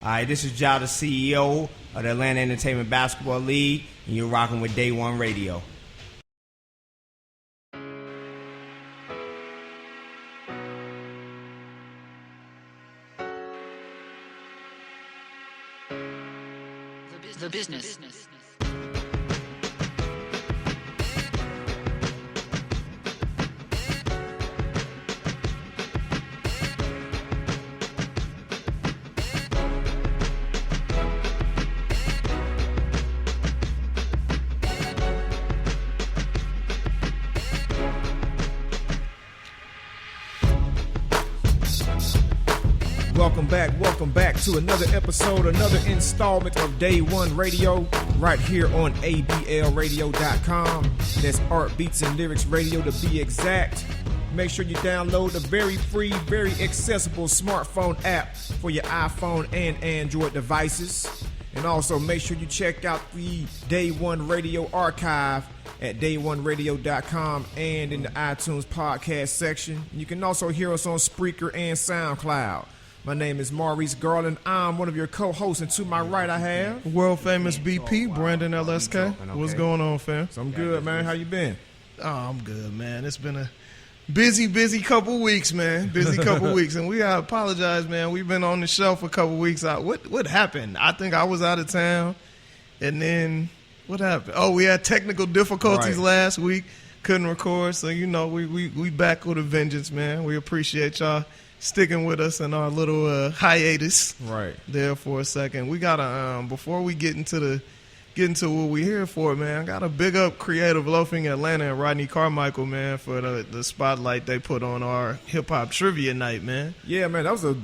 All right, this is Jah The CEO of the Atlanta Entertainment Basketball League, and you're rocking with Day One Radio. The business. Welcome back to another episode, another installment of Day One Radio, right here on AEBLradio.com. That's Art Beats and Lyrics Radio to be exact. Make sure you download the very free, very accessible smartphone app for your iPhone and Android devices. And also make sure you check out the Day One Radio archive at day1radio.com and in the iTunes podcast section. You can also hear us on Spreaker and SoundCloud. My name is Maurice Garland. I'm one of your co-hosts, and to my right I have world famous BP Brandon LSK. What's going on, fam? So I'm good, man. How you been? Oh, I'm good, man. It's been a busy couple weeks, man. Busy couple weeks, and we gotta apologize, man. We've been on the show for a couple weeks. What happened? I think I was out of town, and then what happened? Oh, we had technical difficulties last week. Couldn't record, so we back with a vengeance, man. We appreciate y'all sticking with us in our little hiatus there for a second. We gotta before we get into what we're here for, man, I gotta big up Creative Loafing Atlanta and Rodney Carmichael, man, for the spotlight they put on our hip hop trivia night, man. Yeah, man, that was a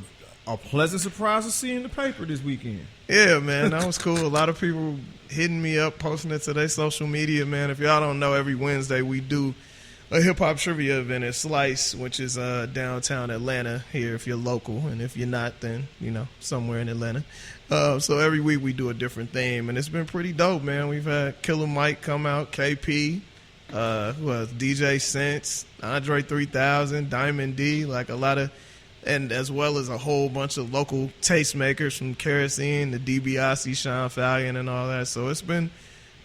pleasant surprise to see in the paper this weekend. Yeah, man, that was cool. A lot of people hitting me up, posting it to their social media, man. If y'all don't know, every Wednesday we do a hip-hop trivia event at Slice, which is downtown Atlanta here if you're local, and if you're not, then, somewhere in Atlanta. So every week we do a different theme, and it's been pretty dope, man. We've had Killer Mike come out, KP, who else? DJ Sense, Andre 3000, Diamond D, like a lot of, and as well as a whole bunch of local tastemakers from Kerosene, the DiBiase, Sean Fallion, and all that. So it's been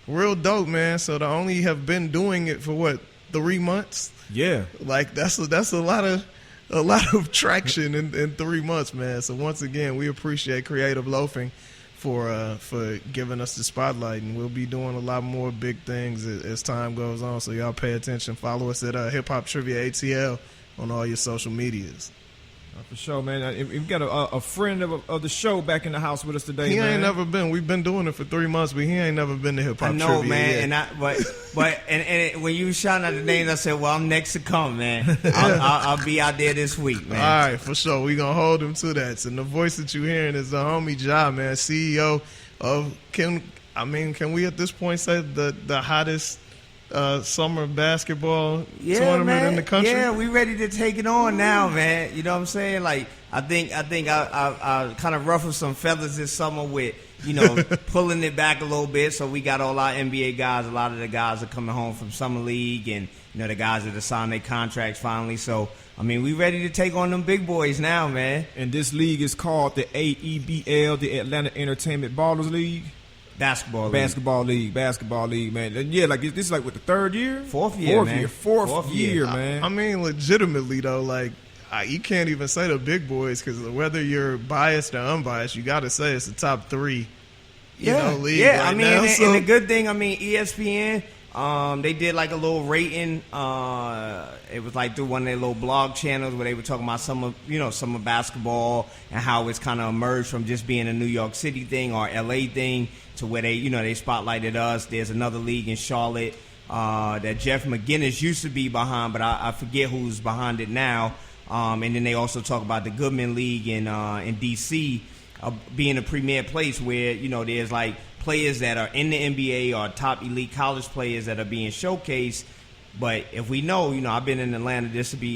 real dope, man. So to only have been doing it for 3 months? Yeah. Like that's a lot of traction in 3 months, man. So once again, we appreciate Creative Loafing for giving us the spotlight, and we'll be doing a lot more big things as time goes on. So y'all pay attention. Follow us at Hip Hop Trivia ATL on all your social medias. For sure, man. We've got a friend of the show back in the house with us today. He man. ain't never been. We've been doing it for 3 months, but he ain't never been to Hip Hop Trivia. I know, man. Yet. And when you shouting out the names, I said, "Well, I'm next to come, man. I'll be out there this week, man." All right, for sure. We gonna hold him to that. So the voice that you hearing is the homie Jah, man, CEO of can we at this point say the hottest summer basketball tournament in the country? Yeah, we ready to take it on now, man. You know what I'm saying? Like, I think I kind of ruffled some feathers this summer with, pulling it back a little bit. So we got all our NBA guys. A lot of the guys are coming home from summer league, and the guys that have signed their contracts finally. So we ready to take on them big boys now, man. And this league is called the AEBL, the Atlanta Entertainment Ballers League. Basketball league, man. And yeah, like this is like what, the third year? Fourth year, man. Fourth year, man. I mean, legitimately though, like you can't even say the big boys, because whether you're biased or unbiased, you got to say it's the top three. League. Yeah, right and the good thing, ESPN. They did like a little rating. It was like through one of their little blog channels where they were talking about some of basketball and how it's kind of emerged from just being a New York City thing or LA thing to where they spotlighted us. There's another league in Charlotte that Jeff McGinnis used to be behind, but I forget who's behind it now. And then they also talk about the Goodman League in DC being a premier place where there's like players that are in the NBA or top elite college players that are being showcased. But if we know, I've been in Atlanta.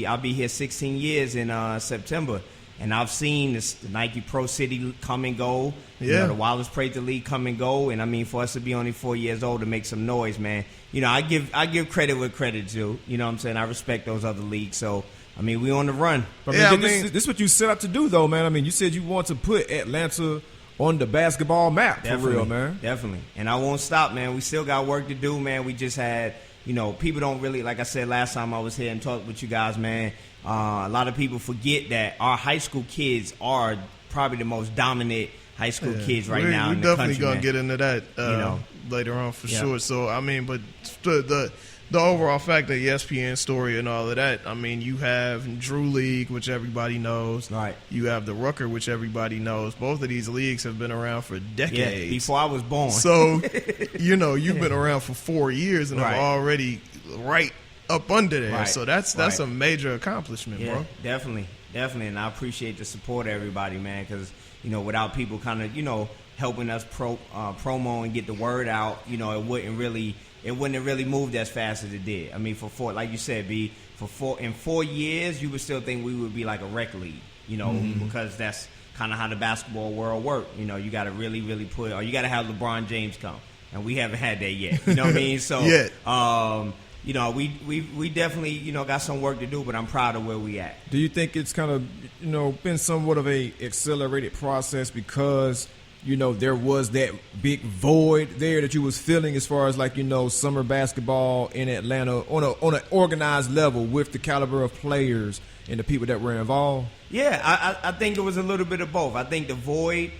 I'll be here 16 years in September, and I've seen the Nike Pro City come and go. Yeah, the Wallace Prather League come and go. And for us to be only 4 years old to make some noise, man. I give credit where credit's due. You know what I'm saying? I respect those other leagues. So we on the run. But this is what you set out to do, though, man. You said you want to put Atlanta on the basketball map for real, man. Definitely. And I won't stop, man. We still got work to do, man. We just had, people don't really, like I said last time I was here and talked with you guys, man. A lot of people forget that our high school kids are probably the most dominant high school kids right now in the country. We're definitely going to get into that later on for sure. So, I mean, but the overall fact that ESPN story and all of that, I mean, you have Drew League, which everybody knows. Right. You have the Rucker, which everybody knows. Both of these leagues have been around for decades. Yeah, before I was born. So, you've been around for 4 years and are already right up under there. Right. So that's a major accomplishment, bro. Definitely. And I appreciate the support of everybody, man, because, without people kind of, helping us promo and get the word out, it wouldn't have really moved as fast as it did. I mean, like you said, in 4 years, you would still think we would be like a rec league, because that's kind of how the basketball world worked. You got to really, really or you got to have LeBron James come, and we haven't had that yet. You know what I mean? So, we definitely, got some work to do, but I'm proud of where we at. Do you think it's kind of, been somewhat of a accelerated process because there was that big void there that you was feeling as far as like, summer basketball in Atlanta on an organized level with the caliber of players and the people that were involved? Yeah, I think it was a little bit of both. I think the void,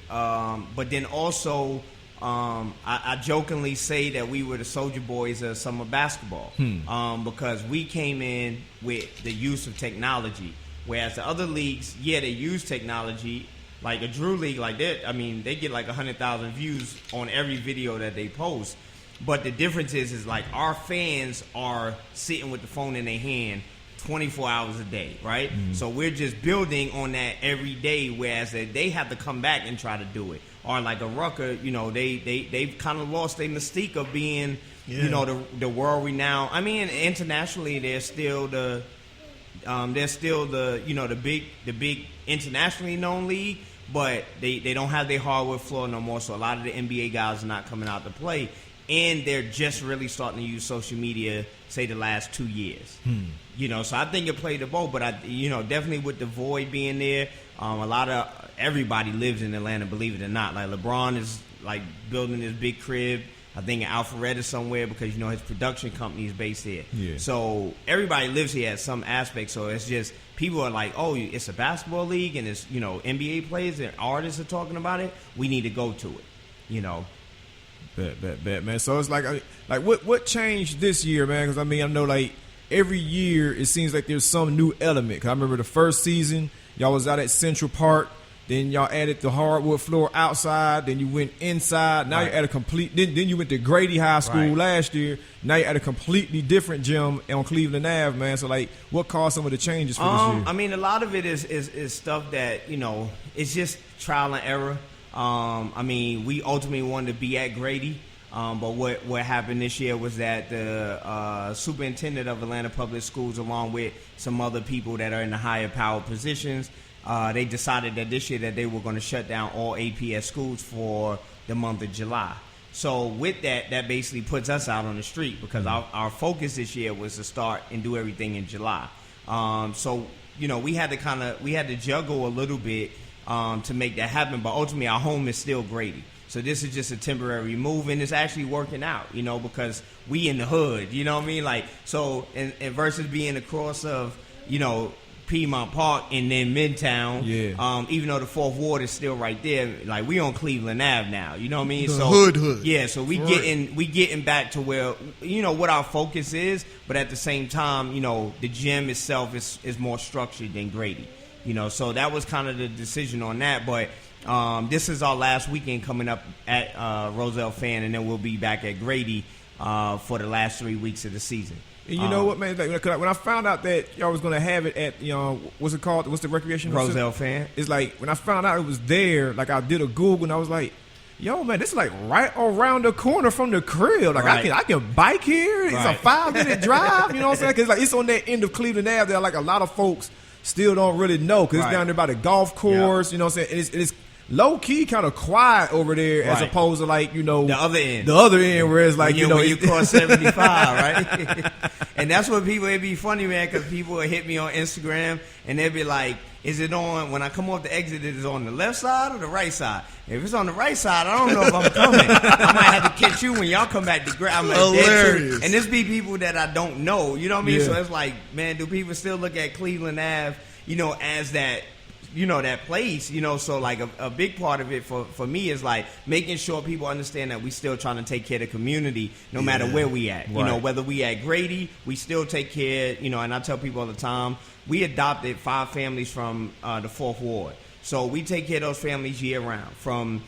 but then also I jokingly say that we were the Soldier Boys of summer basketball because we came in with the use of technology, whereas the other leagues, they use technology. Like a Drew League, like that, I mean, they get like 100,000 views on every video that they post. But the difference is like our fans are sitting with the phone in their hand 24 hours a day, right? Mm-hmm. So we're just building on that every day, whereas they have to come back and try to do it. Or like a Rucker, they've kind of lost their mystique of being, the world renowned. I mean, internationally, they're still the big internationally known league. But they don't have their hardwood floor no more, so a lot of the NBA guys are not coming out to play. And they're just really starting to use social media, say, the last 2 years. So I think it played the both. But, definitely with the void being there, everybody lives in Atlanta, believe it or not. Like, LeBron is, like, building this big crib, I think in Alpharetta somewhere because, his production company is based here. Yeah. So everybody lives here at some aspect. So it's just people are like, oh, it's a basketball league and it's, NBA players and artists are talking about it. We need to go to it, Bet, man. So it's like what changed this year, man? Because, I mean, I know, like, every year it seems like there's some new element. 'Cause I remember the first season, y'all was out at Central Park. Then y'all added the hardwood floor outside. Then you went inside. Now you're at a complete. Then you went to Grady High School last year. Now you're at a completely different gym on Cleveland Ave, man. So like, what caused some of the changes for this year? I mean, a lot of it is stuff that it's just trial and error. I mean, we ultimately wanted to be at Grady, but what happened this year was that the superintendent of Atlanta Public Schools, along with some other people that are in the higher power positions. They decided that this year that they were going to shut down all APS schools for the month of July. So with that basically puts us out on the street because our focus this year was to start and do everything in July. So we had to juggle a little bit to make that happen. But ultimately, our home is still Grady. So this is just a temporary move, and it's actually working out, because we in the hood. You know what I mean? Like so, and versus being across of Piedmont Park and then Midtown. Yeah. Even though the Fourth Ward is still right there, like we on Cleveland Ave now. You know what I mean? The hood. Yeah. So we getting back to where what our focus is, but at the same time, the gym itself is more structured than Grady. So that was kind of the decision on that. But this is our last weekend coming up at Roselle Fan, and then we'll be back at Grady for the last 3 weeks of the season. And you know what, man? Like, when I found out that y'all was going to have it at, what's it called? What's the recreation? Roselle Fan. It's like, when I found out it was there, like, I did a Google, and I was like, yo, man, this is like right around the corner from the crib. Like, I can bike here. It's a 5-minute drive, you know what I'm saying? Because, like, it's on that end of Cleveland Ave that, like, a lot of folks still don't really know because it's down there by the golf course, you know what I'm saying? And it's low-key kind of quiet over there as opposed to, like, the other end. The other end where it's like, when you cross 75, right? And that's what people, it'd be funny, man, because people would hit me on Instagram and they'd be like, is it on, when I come off the exit, is it on the left side or the right side? If it's on the right side, I don't know if I'm coming. I might have to catch you when y'all come back to grab. I'm like, hilarious. and this be people that I don't know. You know what I mean? Yeah. So it's like, man, do people still look at Cleveland Ave, as that, that place, so like a big part of it for me is like making sure people understand that we still trying to take care of the community no matter where we at. Right. Whether we at Grady, we still take care, and I tell people all the time, we adopted 5 families from the 4th Ward. So we take care of those families year round, from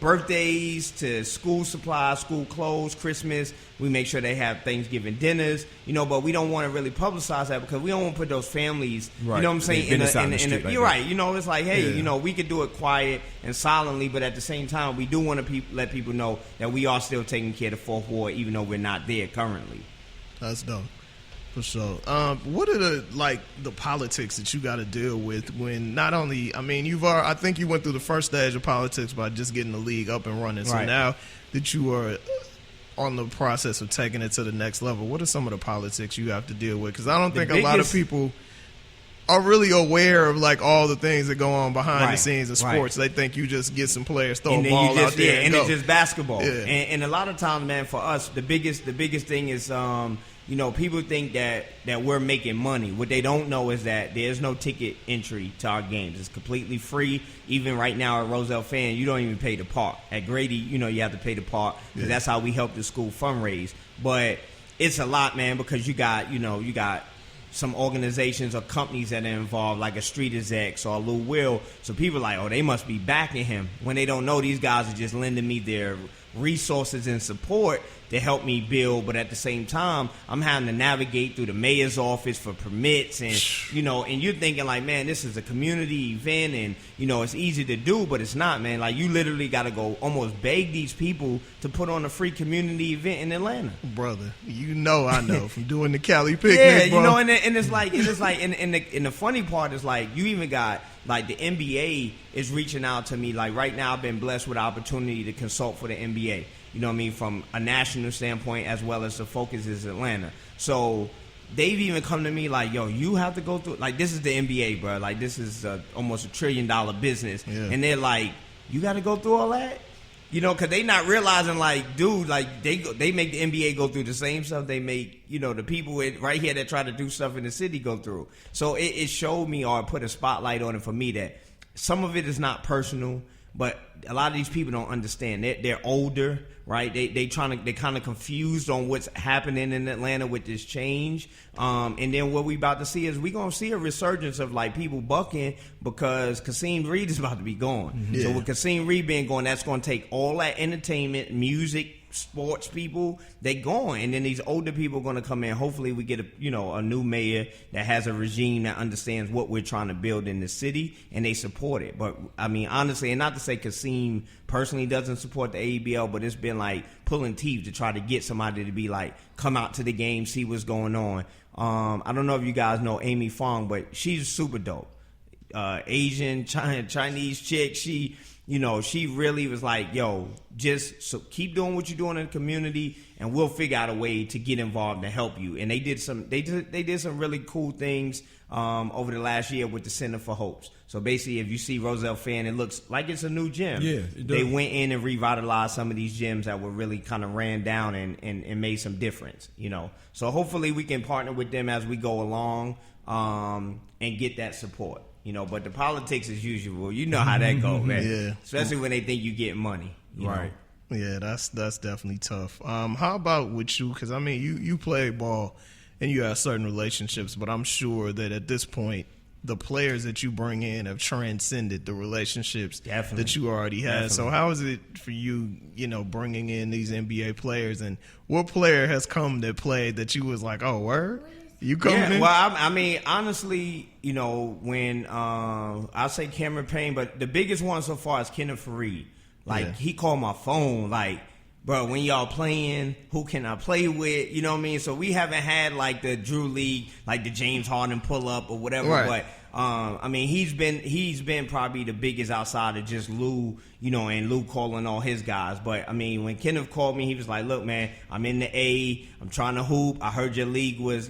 birthdays to school supplies, school clothes, Christmas. We make sure they have Thanksgiving dinners, but we don't want to really publicize that because we don't want to put those families, Right. you know what I'm saying? Business out in the street like you're that. right. It's like, hey, we could do it quiet and silently, but at the same time, we do want to let people know that we are still taking care of the 4th Ward, even though we're not there currently. That's dope. For sure. What are the politics that you got to deal with when not only, I think you went through the first stage of politics by just getting the league up and running. So Right. now that you are on the process of taking it to the next level, what are some of the politics you have to deal with? Because I don't think a lot of biggest- people are really aware of like all the things that go on behind the Right. scenes of Right. sports. They think you just get some players, throw And a then ball you just out there, and go. it's just basketball. Yeah. And a lot of times, man, for us, the biggest thing is people think that we're making money. What they don't know is that there's no ticket entry to our games. It's completely free. Even right now at Roselle Fan, you don't even pay to park. At Grady, you have to pay to park because that's how we help the school fundraise. But it's a lot, man, because you got some organizations or companies that are involved, like a Street Execs or a Lou Will. So people are like, oh, they must be backing him, when they don't know these guys are just lending me their resources and support to help me build. But at the same time, I'm having to navigate through the mayor's office for permits, and and you're thinking like, man, this is a community event, and it's easy to do, but it's not, man. Like, you literally got to go almost beg these people to put on a free community event in Atlanta. Brother, I know from doing the Cali picnic, Yeah, bro. and it's like and the funny part is like you even got like the NBA is reaching out to me. Like right now, I've been blessed with the opportunity to consult for the NBA. You know what I mean, from a national standpoint as well as the focus is Atlanta. So they've even come to me like, yo, you have to go through, like, this is the NBA, bro. Like, this is almost $1 trillion business. Yeah. And they're like, you got to go through all that? Because they not realizing, like, dude, like, they make the NBA go through the same stuff they make, the people right here that try to do stuff in the city go through. So it showed me, or put a spotlight on it for me, that some of it is not personal, but a lot of these people don't understand. They're older, right? They kind of confused on what's happening in Atlanta with this change. And then what we about to see is we gonna see a resurgence of like people bucking because Kasim Reed is about to be gone. Yeah. So with Kasim Reed being gone, that's gonna take all that entertainment, music, sports people, they going, and then these older people are going to come in. Hopefully we get a new mayor that has a regime that understands what we're trying to build in the city, and they support it. But I mean, honestly, and not to say Kasim personally doesn't support the AEBL, but it's been like pulling teeth to try to get somebody to be like, come out to the game, see what's going on. I don't know if you guys know Amy Fong, but she's super dope. Asian, Chinese chick. She really was like, yo, keep doing what you're doing in the community, and we'll figure out a way to get involved and help you. And they did some really cool things over the last year with the Center for Hopes. So basically, if you see Roselle Fan, it looks like it's a new gym. Yeah, it does. They went in and revitalized some of these gyms that were really kind of ran down and made some difference. So hopefully we can partner with them as we go along and get that support. But the politics as usual, you know how that goes, man. Yeah. Especially when they think you get money. you know? Right. Yeah, that's definitely tough. How about with you? Because, you play ball and you have certain relationships, but I'm sure that at this point, the players that you bring in have transcended the relationships Definitely. that you already had. Definitely. So how is it for you, bringing in these NBA players? And what player has come that played that you was like, oh, word? You coming in? Well, honestly, when I'll say Cameron Payne, but the biggest one so far is Kenneth Fareed. Yeah. He called my phone, like, bro, when y'all playing, who can I play with? You know what I mean? So we haven't had, like, the Drew League, like the James Harden pull-up or whatever, Right. but he's been probably the biggest outside of just Lou, and Lou calling all his guys. But when Kenneth called me, he was like, "Look, man, I'm in the A. I'm trying to hoop. I heard your league was,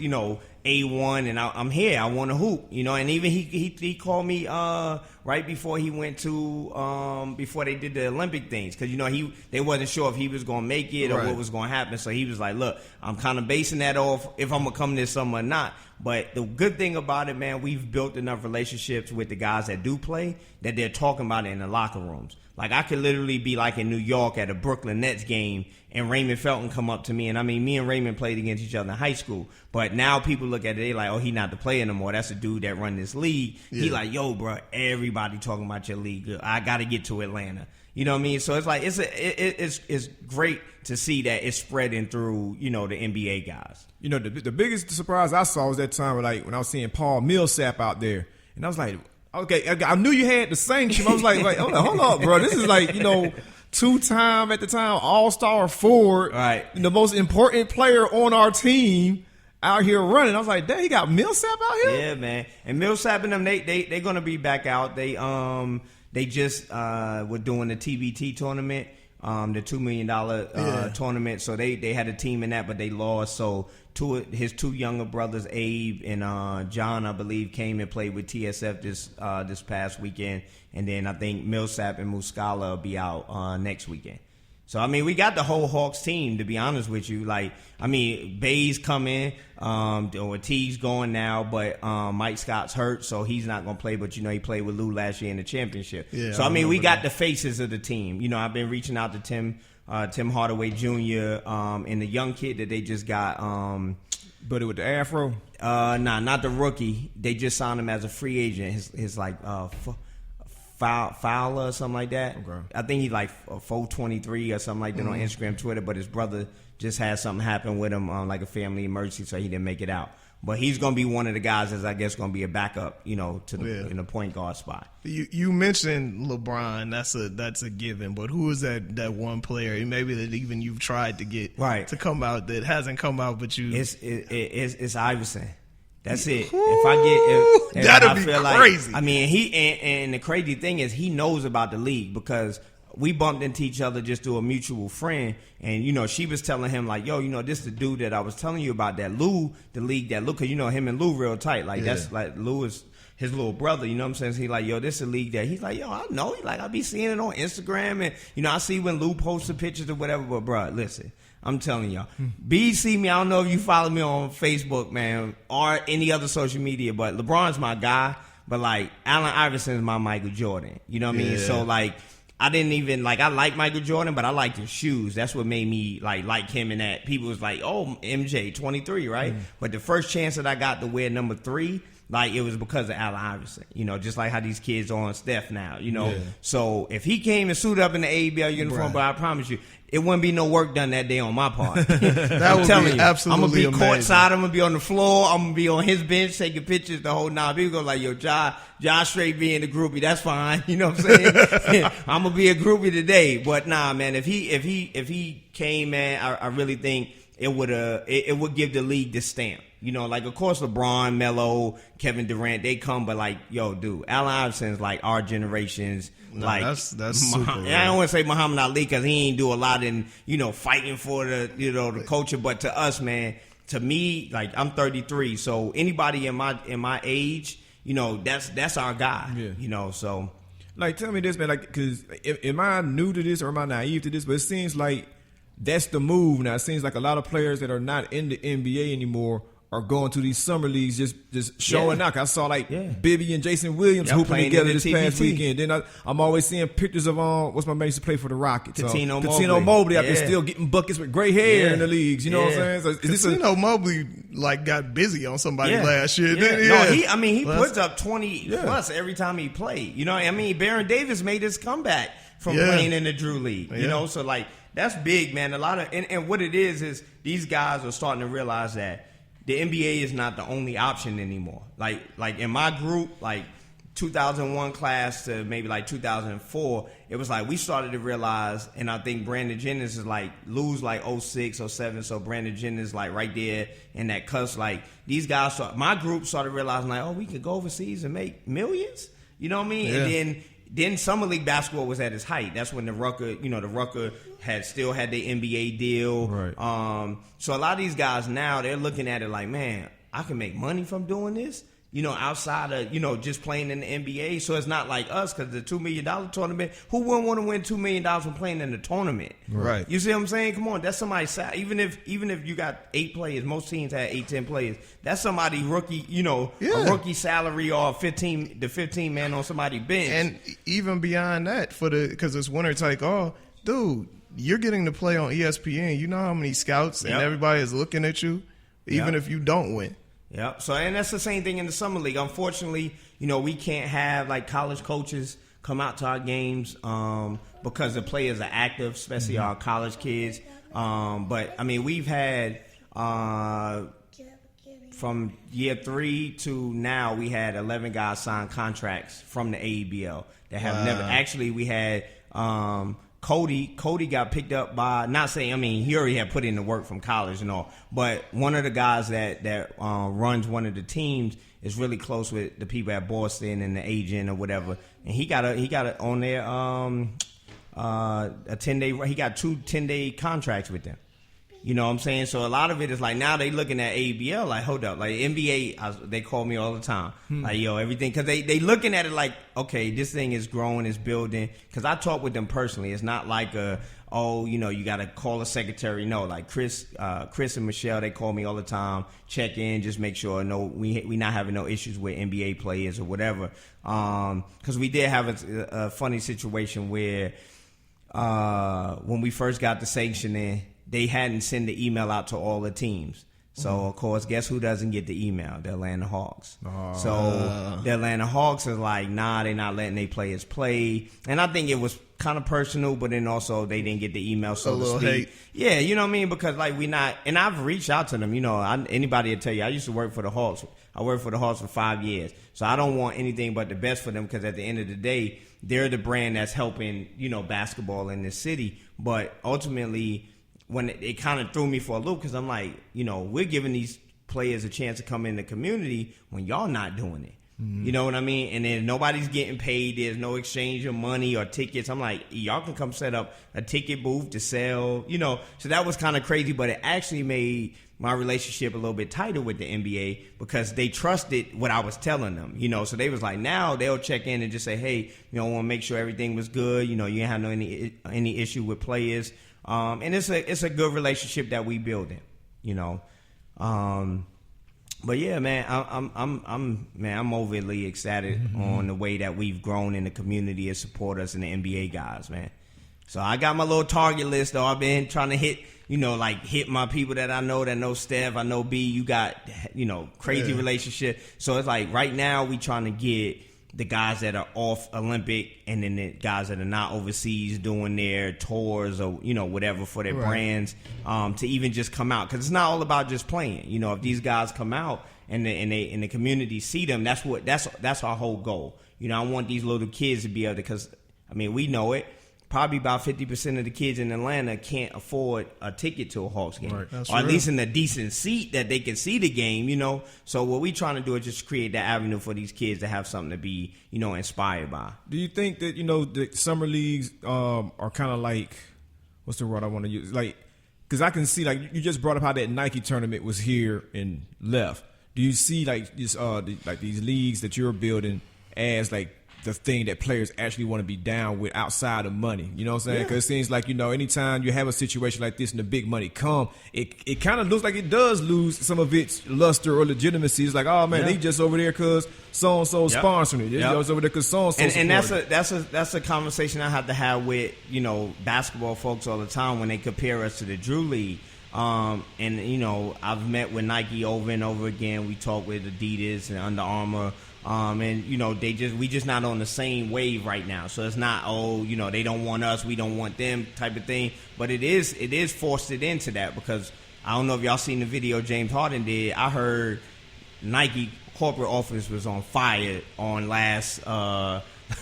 A1, and I'm here. I want to hoop, you know. And even he called me right before he went to before they did the Olympic things, because you know they wasn't sure if he was gonna make it or what was gonna happen. So he was like, "Look, I'm kind of basing that off if I'm gonna come this summer or not." But the good thing about it, man, we've built enough relationships with the guys that do play that they're talking about it in the locker rooms. Like, I could literally be like in New York at a Brooklyn Nets game and Raymond Felton come up to me. And I mean, me and Raymond played against each other in high school. But now people look at it, they like, oh, he not the player no more. That's the dude that run this league. Yeah. He like, yo, bro, everybody talking about your league. I got to get to Atlanta. You know what I mean? So it's like, it's great to see that it's spreading through, you know, the NBA guys. You know, the biggest surprise I saw was that time when I was seeing Paul Millsap out there. And I was like, okay, I knew you had the sanction. I was like hold up, bro. This is like, you know, 2-time at the time all-star forward, right? The most important player on our team out here running. I was like, dang, he got Millsap out here. Yeah, man. And Millsap and them, they're gonna be back out. They just were doing the TBT tournament, the $2 million tournament. So they had a team in that, but they lost. So his two younger brothers, Abe and John, I believe, came and played with TSF this past weekend. And then I think Millsap and Muscala will be out next weekend. So, I mean, we got the whole Hawks team, to be honest with you. Like, I mean, Bay's coming, Ortiz going now, but Mike Scott's hurt, so he's not going to play. But, you know, he played with Lou last year in the championship. Yeah, so, I mean, we got the faces of the team. You know, I've been reaching out to Tim Hardaway Jr. And the young kid that they just got. But with the afro? Not the rookie. They just signed him as a free agent. His like Fowler or something like that. Okay. I think he's like 423 or something like that on Instagram, Twitter. But his brother just had something happen with him, like a family emergency, so he didn't make it out. But he's going to be one of the guys that's, I guess, going to be a backup, you know, in the point guard spot. You mentioned LeBron. That's a given. But who is that one player, maybe that even you've tried to get to come out that hasn't come out, but you? It's Iverson. That's it. If that'd be crazy. Like, I mean, and the crazy thing is he knows about the league because we bumped into each other just through a mutual friend, and you know she was telling him like, yo, you know, this is the dude that I was telling you about, that Lou, the league that Lou, because you know him and Lou real tight. Like that's like Lou is his little brother, you know what I'm saying? So he like, yo, this is a league that he's like, yo, I know. He like, I be seeing it on Instagram, and you know I see when Lou posts the pictures or whatever. But bro, listen. I'm telling y'all. B, see me, I don't know if you follow me on Facebook, man, or any other social media, but LeBron's my guy. But, like, Allen Iverson is my Michael Jordan. You know what I mean? So, like, I didn't even, like, I like Michael Jordan, but I liked his shoes. That's what made me, like him and that. People was like, oh, MJ, 23, right? But the first chance that I got to wear number 3, like, it was because of Allen Iverson, you know, just like how these kids are on Steph now, you know. So if he came and suited up in the AEBL uniform, but I promise you, it wouldn't be no work done that day on my part. That would be absolutely I'm going to be amazing. courtside. I'm going to be on the floor. I'm going to be on his bench taking pictures the whole night. People go like, yo, Jah straight being the groupie. That's fine. You know what I'm saying? I'm going to be a groupie today. But nah, man, if he came, man, I really think it would give the league the stamp. You know, like, of course, LeBron, Melo, Kevin Durant, they come, but, like, yo, dude, Allen Iverson's, like, our generation's, like, that's super. I don't want to say Muhammad Ali because he ain't do a lot in, you know, fighting for the, you know, the culture. But to us, man, to me, like, I'm 33, so anybody in my age, you know, that's our guy, you know, so. Like, tell me this, man, like, because am I new to this or am I naive to this? But it seems like that's the move now. It seems like a lot of players that are not in the NBA anymore are going to these summer leagues, just showing out. I saw Bibby and Jason Williams hooping together this past weekend. Then I'm always seeing pictures of what's my man used to play for the Rockets, Patino Mobley out there still getting buckets with gray hair in the leagues. You know what I'm saying? So Patino Mobley like got busy on somebody last year. He puts up 20 plus every time he played. You know, I mean, Baron Davis made his comeback from playing in the Drew League. You know, so like that's big, man. A lot of and what it is these guys are starting to realize that the NBA is not the only option anymore. Like in my group, like 2001 class to maybe like 2004, it was like we started to realize, and I think Brandon Jennings is like lose like 06, 07, so Brandon Jennings like right there in that cusp. Like these guys, my group started realizing like, oh, we could go overseas and make millions. You know what I mean? Yeah. And then summer league basketball was at its height. That's when the Rucker had the NBA deal. Right. So a lot of these guys now, they're looking at it like, man, I can make money from doing this, outside of, just playing in the NBA. So it's not like us, because the $2 million tournament, who wouldn't want to win $2 million from playing in the tournament? Right. You see what I'm saying? Come on, that's somebody's salary. Even if you got 8 players, most teams had 8-10 players. That's somebody's rookie, a rookie salary, or 15 man on somebody's bench. And even beyond that, because it's winner take all, dude, you're getting to play on ESPN. You know how many scouts and everybody is looking at you, even if you don't win. Yeah. So, and that's the same thing in the summer league. Unfortunately, we can't have like college coaches come out to our games because the players are active, especially our college kids. But I mean, we've had from year 3 to now, we had 11 guys sign contracts from the AEBL that have never. Actually, we had Cody got picked up by, not saying, I mean, he already had put in the work from college and all, but one of the guys that runs one of the teams is really close with the people at Boston and the agent or whatever, and he got on there a 10-day. He got 2 10-day contracts with them. You know what I'm saying? So a lot of it is like, now they looking at AEBL like, hold up, like NBA, they call me all the time, like, yo, everything, because they looking at it like, okay, this thing is growing, it's building. Because I talk with them personally. It's not like you got to call a secretary. No, like Chris and Michelle, they call me all the time, check in, just make sure we not having no issues with NBA players or whatever. Because we did have a funny situation where when we first got the sanction in, they hadn't sent the email out to all the teams. So, of course, guess who doesn't get the email? The Atlanta Hawks. So the Atlanta Hawks is like, nah, they're not letting their players play. And I think it was kind of personal, but then also they didn't get the email, so to speak. Hate. Yeah, you know what I mean? Because, like, and I've reached out to them. Anybody will tell you, I used to work for the Hawks. I worked for the Hawks for 5 years. So I don't want anything but the best for them, because at the end of the day, they're the brand that's helping, basketball in this city. But ultimately, when it kind of threw me for a loop, because I'm like, we're giving these players a chance to come in the community when y'all not doing it. You know what I mean? And then nobody's getting paid. There's no exchange of money or tickets. I'm like, y'all can come set up a ticket booth to sell, So that was kind of crazy, but it actually made my relationship a little bit tighter with the NBA, because they trusted what I was telling them, So they was like, now they'll check in and just say, hey, I want to make sure everything was good. You didn't have any issue with players. And it's a good relationship that we building, But yeah, man, I'm overly excited on the way that we've grown in the community and support us and the NBA guys, man. So I got my little target list, though. I've been trying to hit my people that know Steph, I know B. You got, crazy relationship. So it's like right now we trying to get the guys that are off Olympic, and then the guys that are not overseas doing their tours or whatever for their brands, to even just come out, because it's not all about just playing. If these guys come out and the community see them, that's our whole goal. I want these little kids to be able to, because we know it. Probably about 50% of the kids in Atlanta can't afford a ticket to a Hawks game, or at least in a decent seat that they can see the game, So what we trying to do is just create that avenue for these kids to have something to be, inspired by. Do you think that, the summer leagues are kind of like, what's the word I want to use? Like, because I can see, like, you just brought up how that Nike tournament was here and left. Do you see, like, this, these leagues that you're building as, like, the thing that players actually want to be down with outside of money? You know what I'm saying? Because it seems like, anytime you have a situation like this and the big money come, it kind of looks like it does lose some of its luster or legitimacy. It's like, oh, man, they just over there because so-and-so sponsoring it. They just over there because so-and-so and that's a conversation I have to have with, basketball folks all the time when they compare us to the Drew League. I've met with Nike over and over again. We talk with Adidas and Under Armour. We just not on the same wave right now. So it's not, they don't want us, we don't want them type of thing. But it is forced it into that, because I don't know if y'all seen the video James Harden did. I heard Nike corporate office was on fire on last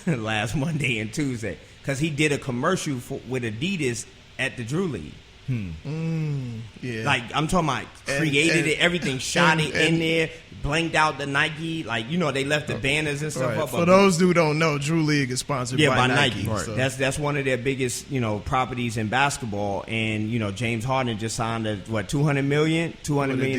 Monday and Tuesday, because he did a commercial with Adidas at the Drew League. Yeah. Like, I'm talking about created it, everything, shot it in there, blanked out the Nike. Like, they left the banners and stuff up. For those who don't know, Drew League is sponsored by Nike. Right. So. That's one of their biggest, properties in basketball. And, James Harden just signed a, $200 million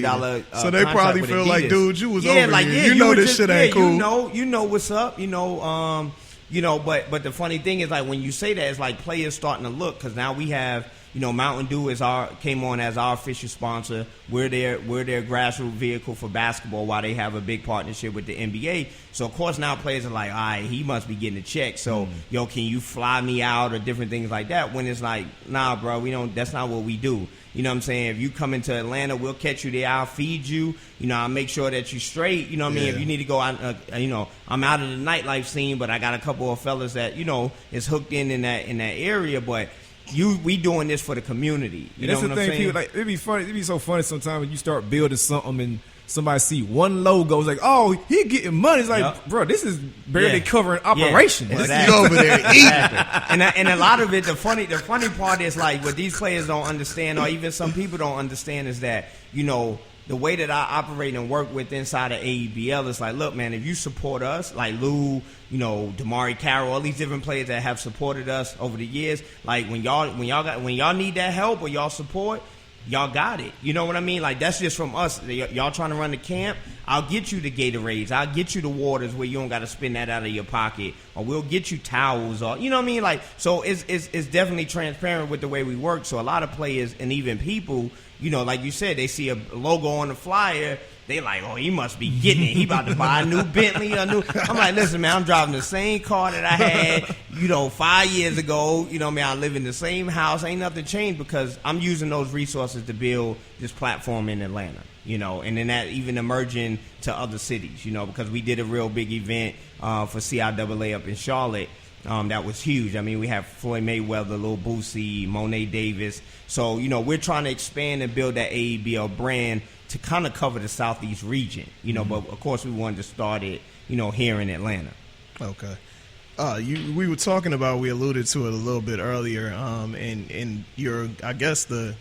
dollar so they probably feel like, dude, you was over here. you this shit ain't cool. You know what's up. But the funny thing is, like, when you say that, it's like players starting to look, because now we have, Mountain Dew came on as our official sponsor. We're their grassroots vehicle for basketball, while they have a big partnership with the NBA. So of course now players are like, all right, he must be getting a check. So can you fly me out, or different things like that? When it's like, nah, bro, we don't. That's not what we do. You know what I'm saying? If you come into Atlanta, we'll catch you there. I'll feed you. I'll make sure that you're straight. You know what I mean? If you need to go out, I'm out of the nightlife scene, but I got a couple of fellas that is hooked in that area, but. We doing this for the community. You know that's what the I'm thing. saying? People like it'd be funny. It'd be so funny sometimes when you start building something and somebody see one logo. It's like, oh, he getting money. It's like, bro, this is barely covering operation. Exactly. You over there eating. And a lot of it, the funny part is, like, what these players don't understand, or even some people don't understand, is that the way that I operate and work with inside of AEBL is like, look, man, if you support us, like Lou, Damari Carroll, all these different players that have supported us over the years, like when y'all need that help or y'all support, y'all got it. You know what I mean? Like, that's just from us. Y'all trying to run the camp, I'll get you the Gatorades, I'll get you the waters where you don't got to spend that out of your pocket, or we'll get you towels, or you know what I mean? Like, so it's definitely transparent with the way we work. So a lot of players and even people, like you said, they see a logo on the flyer, they like, oh, he must be getting it. He about to buy a new Bentley, I'm like, listen, man, I'm driving the same car that I had, 5 years ago. I live in the same house. Ain't nothing changed, because I'm using those resources to build this platform in Atlanta, and then that even emerging to other cities, because we did a real big event for CIAA up in Charlotte. That was huge. I mean, we have Floyd Mayweather, Lil Boosie, Monet Davis. So, we're trying to expand and build that AEBL brand to kind of cover the Southeast region, but of course we wanted to start it, here in Atlanta. Okay. We were talking about, we alluded to it a little bit earlier, and your, I guess the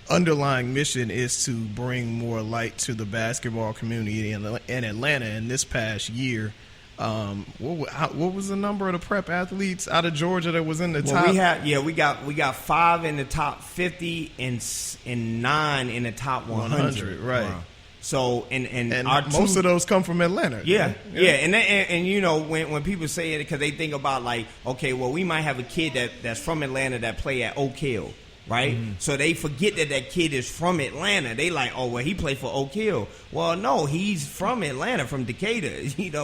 underlying mission is to bring more light to the basketball community in Atlanta. And this past year, what was the number of the prep athletes out of Georgia that was in the top? We got 5 in the top 50 and 9 in the top 100. Right. Wow. So and our most of those come from Atlanta. Yeah. And when people say it, because they think about, like, okay, well, we might have a kid that's from Atlanta that play at Oak Hill. Right? So they forget that kid is from Atlanta. They like, oh, well, he played for Oak Hill. Well, no, he's from Atlanta, from Decatur,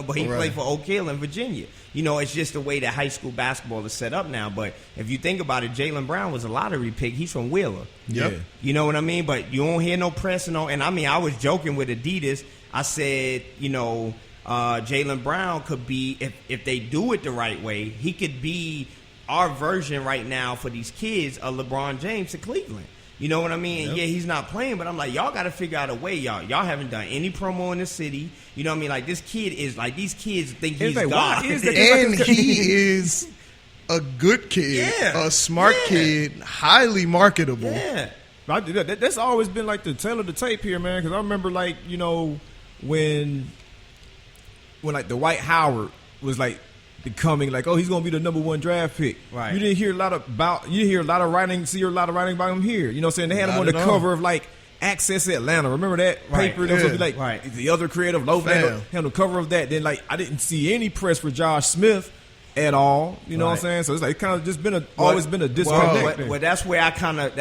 but he played for Oak Hill in Virginia. It's just the way that high school basketball is set up now. But if you think about it, Jaylen Brown was a lottery pick. He's from Wheeler. Yep. You know what I mean? But you don't hear no press. And I mean, I was joking with Adidas. I said, Jaylen Brown could be, if they do it the right way, he could be our version right now for these kids of LeBron James to Cleveland. You know what I mean? Yep. Yeah, he's not playing, but I'm like, y'all got to figure out a way, y'all. Y'all haven't done any promo in the city. You know what I mean? Like, this kid is like, these kids think he's like, God. And he is a good kid, a smart kid, highly marketable. Yeah. That's always been like the tail of the tape here, man. Because I remember, like, when like Dwight Howard was like becoming like, oh, he's gonna be the number 1 draft pick. Right. You didn't hear a lot of writing about him here. You know what I'm saying? They had him on the cover of like Access Atlanta. Remember that paper? That was like the other creative logo. Had on the cover of that. Then like I didn't see any press for Josh Smith at all. You know what I'm saying? So it's like kind of just been always been a disconnect. Well, that's where I kind of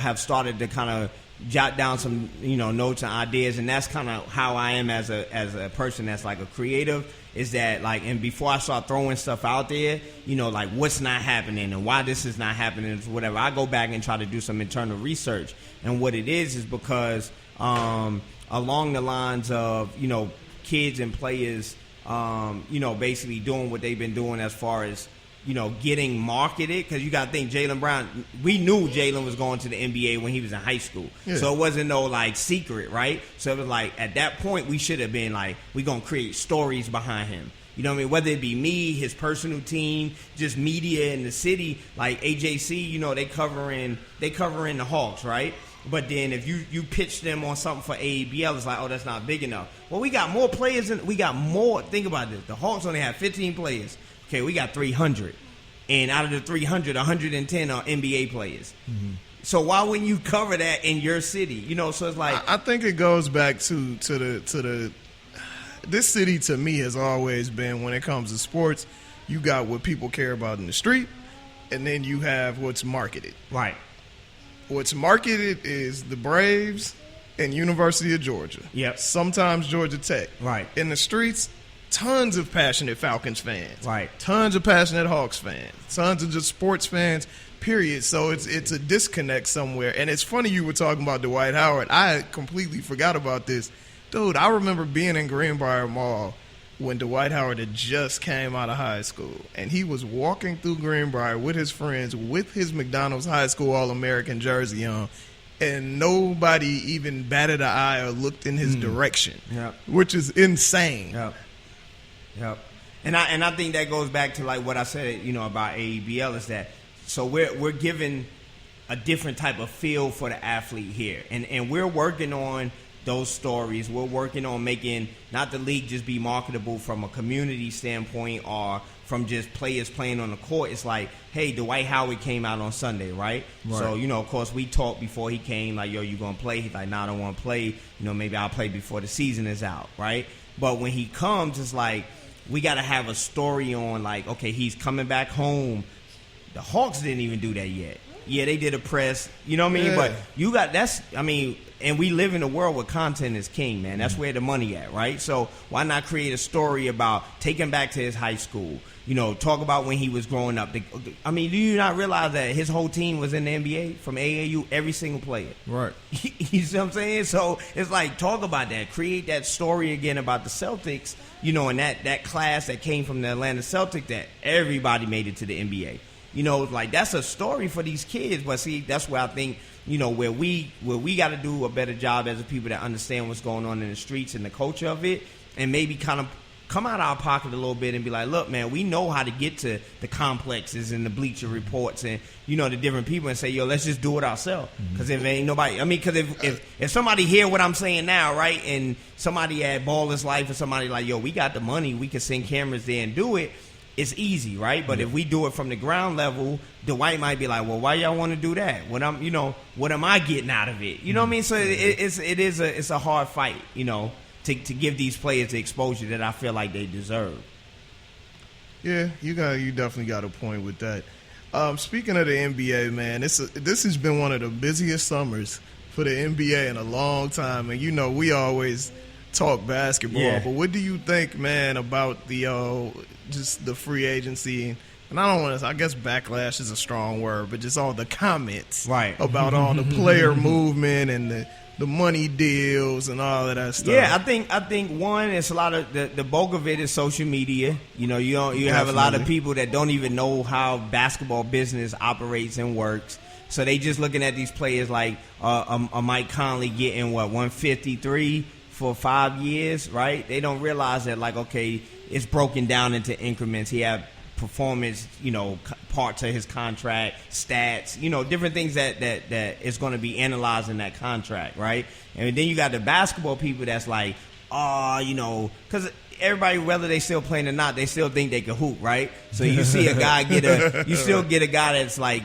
have started to kind of jot down some notes and ideas, and that's kind of how I am as a person that's like a creative. Is that like, and before I start throwing stuff out there, like what's not happening and why this is not happening, whatever, I go back and try to do some internal research. And what it is because along the lines of kids and players, basically doing what they've been doing as far as getting marketed, because you got to think Jaylen Brown, we knew Jaylen was going to the NBA when he was in high school. Yeah. So it wasn't no like secret, right? So it was like at that point we should have been like, we're going to create stories behind him. You know what I mean? Whether it be me, his personal team, just media in the city, like AJC, you know, they covering the Hawks, right? But then if you pitch them on something for AEBL, it's like, oh, that's not big enough. Well, we got more players, and we got more. Think about this. The Hawks only have 15 players. Okay, we got 300. And out of the 300, 110 are NBA players. Mm-hmm. So why wouldn't you cover that in your city? You know, so it's like... I think it goes back to the this city, to me, has always been, when it comes to sports, you got what people care about in the street, and then you have what's marketed. Right. What's marketed is the Braves and University of Georgia. Yep. Sometimes Georgia Tech. Right. In the streets, tons of passionate Falcons fans. Right. Tons of passionate Hawks fans. Tons of just sports fans, period. So it's a disconnect somewhere. And it's funny you were talking about Dwight Howard. I completely forgot about this. Dude, I remember being in Greenbrier Mall when Dwight Howard had just came out of high school, and he was walking through Greenbrier with his friends with his McDonald's High School All-American jersey on, and nobody even batted an eye or looked in his direction, which is insane. Yep. And I think that goes back to like what I said, you know, about AEBL is that so we're given a different type of feel for the athlete here, and we're working on those stories. We're working on making not the league just be marketable from a community standpoint or from just players playing on the court. It's like, hey, Dwight Howard came out on Sunday, right? So, you know, of course, we talked before he came, like, yo, you going to play? He's like, nah, I don't want to play. You know, maybe I'll play before the season is out, right? But when he comes, it's like, we got to have a story on, like, okay, he's coming back home. The Hawks didn't even do that yet. Yeah, they did a press, you know what I mean? But you got, and we live in a world where content is king, man. That's where the money at, right? So why not create a story about take him back to his high school? You know, talk about when he was growing up. I mean, do you not realize that his whole team was in the NBA from AAU, every single player? Right. You see what I'm saying? So it's like, talk about that. Create that story again about the Celtics, you know, and that class that came from the Atlanta Celtics that everybody made it to the NBA. You know, like, that's a story for these kids. But see, that's where I think, you know, where we got to do a better job as a people that understand what's going on in the streets and the culture of it, and maybe kind of come out of our pocket a little bit and be like, look, man, we know how to get to the complexes and the Bleacher Reports and, you know, the different people and say, yo, let's just do it ourselves. Because if ain't nobody, I mean, because if somebody hear what I'm saying now, right, and somebody at Baller's Life or somebody like, yo, we got the money, we can send cameras there and do it, it's easy, right? But if we do it from the ground level, Dwight might be like, well, why y'all want to do that? What am I getting out of it? You know what I mean? So it's a hard fight, you know, to give these players the exposure that I feel like they deserve. Yeah, you definitely got a point with that. Speaking of the NBA, man, this has been one of the busiest summers for the NBA in a long time, and you know we always talk basketball. Yeah. But what do you think, man, about the just the free agency? And I don't want to, I guess backlash is a strong word, but just all the comments about all the player movement and the money deals and all of that stuff. Yeah, I think one, it's a lot of the bulk of it is social media. You know, you have a lot of people that don't even know how basketball business operates and works. So they just looking at these players like a Mike Conley getting 153 for 5 years, right? They don't realize that, like, okay, it's broken down into increments. He had performance, you know, parts of his contract, stats, you know, different things that is going to be analyzed in that contract, right? And then you got the basketball people that's like, you know, because everybody, whether they still playing or not, they still think they can hoop, right? So you see a guy you still get a guy that's like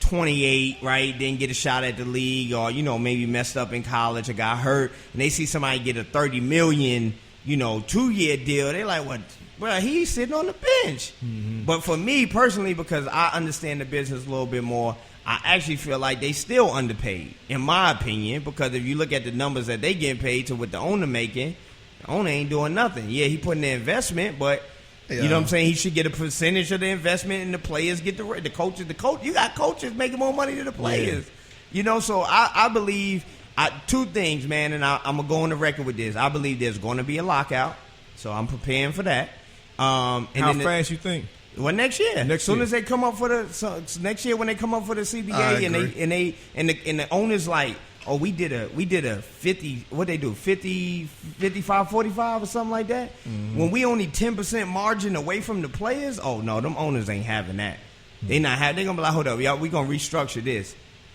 28, right, didn't get a shot at the league, or, you know, maybe messed up in college or got hurt, and they see somebody get a $30 million, you know, 2-year deal. They're like, what? Well, he's sitting on the bench. Mm-hmm. But for me personally, because I understand the business a little bit more, I actually feel like they still underpaid, in my opinion, because if you look at the numbers that they getting paid to what the owner making, the owner ain't doing nothing. Yeah, he putting the investment, but you know what I'm saying? He should get a percentage of the investment, and the players get the coaches. You got coaches making more money than the players. Yeah. You know, so I believe two things, man, and I'm going to go on the record with this. I believe there's going to be a lockout, so I'm preparing for that. And how fast you think? Well, next year. As soon as they come up for next year when they come up for the CBA, and the owners like, oh, we did a 50, what they do, 50, 55, 45 or something like that. Mm-hmm. When we only 10% margin away from the players, oh no, them owners ain't having that. They gonna be like, hold up, y'all, we gonna restructure this.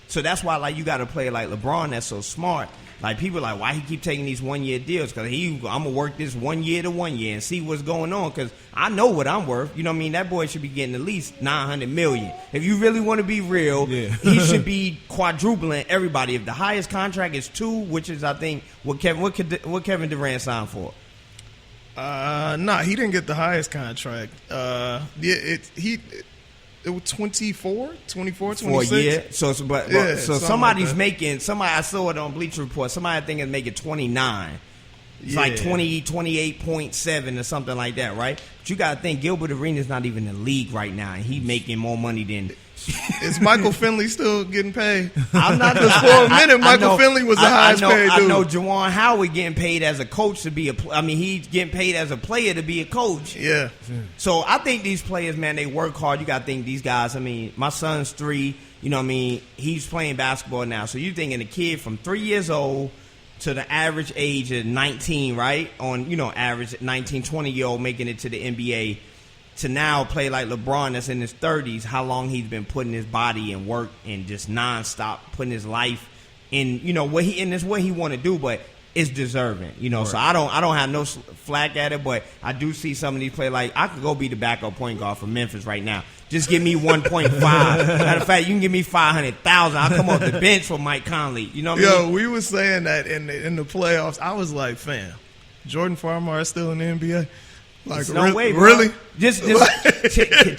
So that's why, like, you got a player like LeBron that's so smart. Like, people are like, why he keep taking these 1-year deals? Because I'm going to work this 1 year to 1 year and see what's going on. Because I know what I'm worth. You know what I mean? That boy should be getting at least $900 million. If you really want to be real, he should be quadrupling everybody. If the highest contract is 2, which is, I think, what Kevin Durant signed for. Nah, he didn't get the highest contract. It was 24, 26. For a year. So somebody's making, I saw it on Bleacher Report, somebody I think is making 29. It's like 28.7 or something like that, right? But you got to think, Gilbert Arenas not even in the league right now, and he making more money than... Is Michael Finley still getting paid? I'm not. Because for a minute, Michael Finley was the highest paid dude. I know Juwan Howard getting paid as a coach to be he's getting paid as a player to be a coach. Yeah. So I think these players, man, they work hard. You got to think these guys. I mean, my son's 3. You know what I mean? He's playing basketball now. So you're thinking a kid from 3 years old to the average age of 19, right? On, average 19, 20-year-old making it to the NBA. To now play like LeBron that's in his 30s, how long he's been putting his body and work and just nonstop putting his life in, what he want to do, but it's deserving, Right. So I don't have no flack at it, but I do see some of these play like I could go be the backup point guard for Memphis right now. Just give me 1.5. Matter of fact, you can give me 500,000. I'll come off the bench for Mike Conley. You know what I mean? We were saying that in the playoffs. I was like, fam, Jordan Farmar is still in the NBA. Like, no way, bro. Really? Just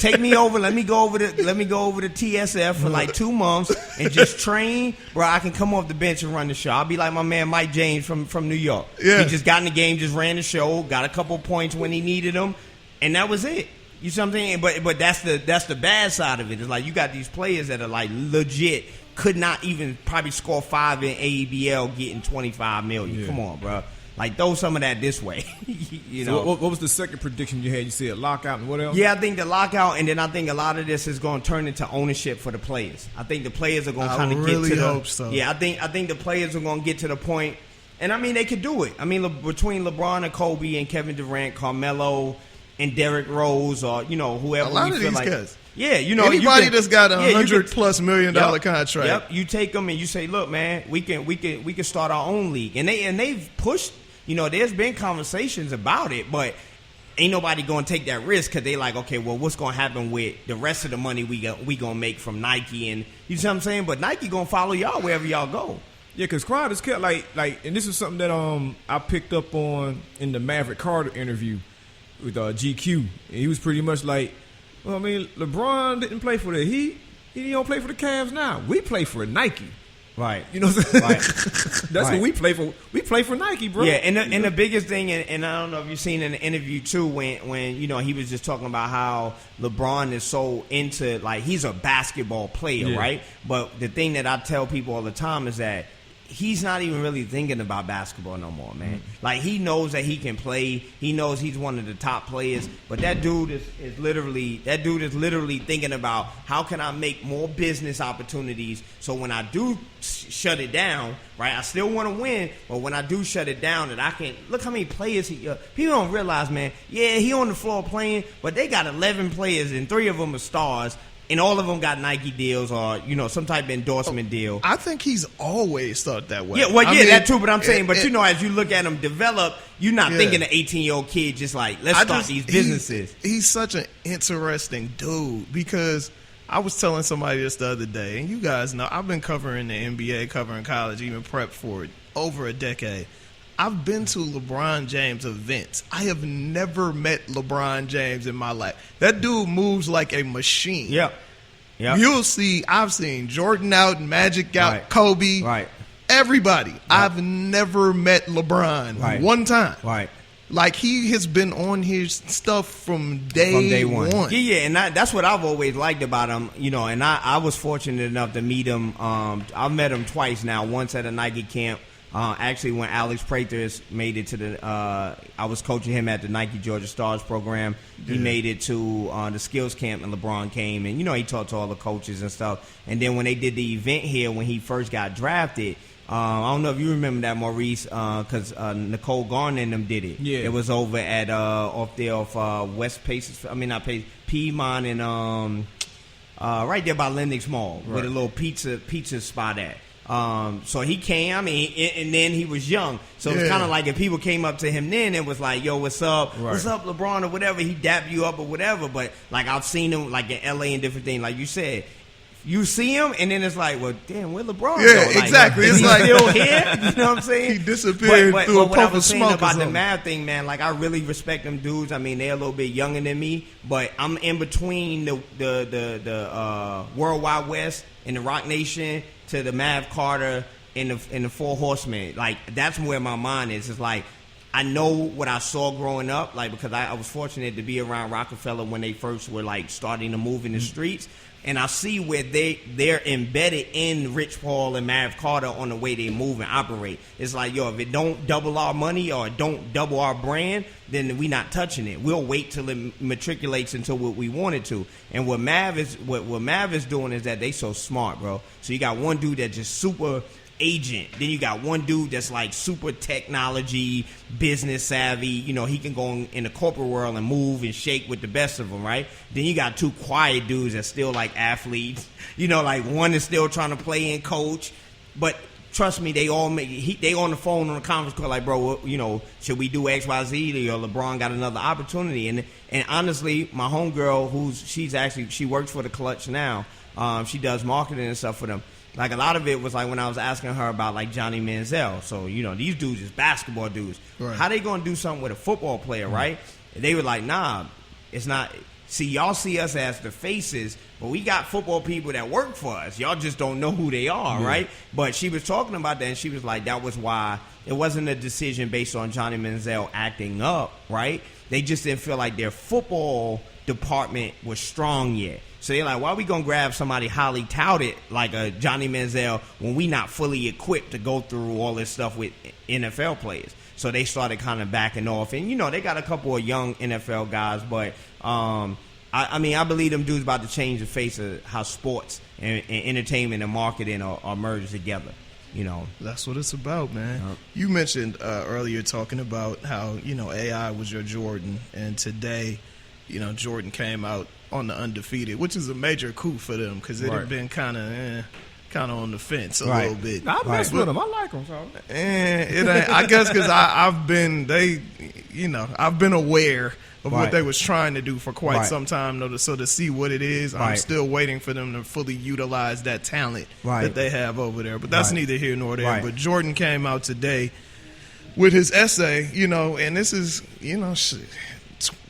take me over. Let me go over to TSF for like 2 months and just train, bro. I can come off the bench and run the show. I'll be like my man Mike James from New York. Yeah. He just got in the game, just ran the show, got a couple points when he needed them, and that was it. You see what I'm saying? But that's the bad side of it. It's like you got these players that are like legit could not even probably score 5 in AEBL getting $25 million. Yeah. Come on, bro. Like, throw some of that this way, So what was the second prediction you had? You said lockout and what else? Yeah, I think the lockout, and then I think a lot of this is going to turn into ownership for the players. I think the players are going to kind of get to the... I hope so. Yeah, I think the players are going to get to the point, and I mean, they could do it. I mean, between LeBron and Kobe and Kevin Durant, Carmelo and Derrick Rose, or, whoever a lot we of feel these like... guys. Yeah, anybody that's got $100+ million contract. Yep, you take them and you say, look, man, we can start our own league, and they've pushed. There's been conversations about it, but ain't nobody going to take that risk because they like, okay, well, what's going to happen with the rest of the money we going to make from Nike? And you see what I'm saying? But Nike going to follow y'all wherever y'all go. Yeah, because Crowd is kept like, and this is something that I picked up on in the Maverick Carter interview with GQ. And he was pretty much like, well, I mean, LeBron didn't play for the Heat. He don't play for the Cavs now. We play for Nike. Right. You know what I'm saying? Right. That's what we play for. We play for Nike, bro. Yeah, and the biggest thing, and I don't know if you've seen in the interview too, when he was just talking about how LeBron is so into, like, he's a basketball player, right? But the thing that I tell people all the time is that he's not even really thinking about basketball no more, man. Mm-hmm. Like, he knows that he can play. He knows he's one of the top players. But that dude is literally thinking about how can I make more business opportunities so when I do shut it down, right, I still want to win, but when I do shut it down, that I can look how many players people don't realize, man. Yeah, he on the floor playing, but they got 11 players and 3 of them are stars. And all of them got Nike deals or, some type of endorsement deal. I think he's always thought that way. Yeah, well, that too. But I'm saying, as you look at him develop, you're not thinking an 18-year-old kid just like, let's start these businesses. He's such an interesting dude because I was telling somebody this the other day, and you guys know, I've been covering the NBA, covering college, even prep for it, over a decade. I've been to LeBron James events. I have never met LeBron James in my life. That dude moves like a machine. Yep. You'll see, I've seen Jordan out, Magic out, Kobe. Right. Everybody. Right. I've never met LeBron one time. Right. Like, he has been on his stuff from day one. Yeah, and that's what I've always liked about him, and I was fortunate enough to meet him. I've met him twice now, once at a Nike camp. Actually, when Alex Prather made it to I was coaching him at the Nike Georgia Stars program. He made it to the skills camp, and LeBron came, and he talked to all the coaches and stuff. And then when they did the event here, when he first got drafted, I don't know if you remember that, Maurice, because Nicole Garner and them did it. Yeah. It was over at off West Paces. I mean, not Paces, Piedmont, and right there by Lenox Mall, where the little pizza spot at. So he came, I mean, and then he was young. So it's kind of like if people came up to him then and was like, yo, what's up? Right. What's up, LeBron, or whatever. He dap you up or whatever. But like I've seen him like in LA and different things. Like you said, you see him and then it's like, well, damn, where LeBron Yeah, go? Like, exactly. Is It's he like- still here? You know what I'm saying? He disappeared through a what I puff was of saying smoke or about the something. Mav thing, man, like I really respect them dudes. I mean, they're a little bit younger than me, but I'm in between the World Wide West and the Rock Nation to the Mav Carter and the Four Horsemen. Like that's where my mind is. It's like I know what I saw growing up, like because I was fortunate to be around Rockefeller when they first were like starting to move in the streets. And I see where they're embedded in Rich Paul and Mav Carter on the way they move and operate. It's like, yo, if it don't double our money or don't double our brand, then we not touching it. We'll wait till it matriculates into what we want it to. And what Mav is doing is that they so smart, bro. So you got one dude that just super agent. Then you got one dude that's like super technology, business savvy. You know, he can go in the corporate world and move and shake with the best of them, right? Then you got two quiet dudes that's still like athletes. You know, like one is still trying to play and coach. But trust me, they all they on the phone on the conference call like, bro, you know, should we do X, Y, Z? Or LeBron got another opportunity. And honestly, my homegirl, she works for the Clutch now. She does marketing and stuff for them. Like, a lot of it was like when I was asking her about, like, Johnny Manziel. So, you know, these dudes is basketball dudes. Right. How they going to do something with a football player, right? And they were like, nah, it's not. See, y'all see us as the faces, but we got football people that work for us. Y'all just don't know who they are, right? But she was talking about that, and she was like, that was why it wasn't a decision based on Johnny Manziel acting up, right? They just didn't feel like their football department was strong yet. So they're like, why are we going to grab somebody highly touted like a Johnny Manziel when we not fully equipped to go through all this stuff with NFL players? So they started kind of backing off. And, you know, they got a couple of young NFL guys. But, I mean, I believe them dudes about to change the face of how sports and entertainment and marketing are merged together. You know, that's what it's about, man. You mentioned earlier talking about how, you know, AI was your Jordan. And today, you know, Jordan came out on the undefeated, which is a major coup for them because it had been kind of on the fence a little bit. I mess with him. I like him. So. It ain't. I guess because I've been aware of what they was trying to do for quite some time. Though, so to see what it is, I'm still waiting for them to fully utilize that talent that they have over there. But that's neither here nor there. But Jordan came out today with his essay, you know, and this is, you know,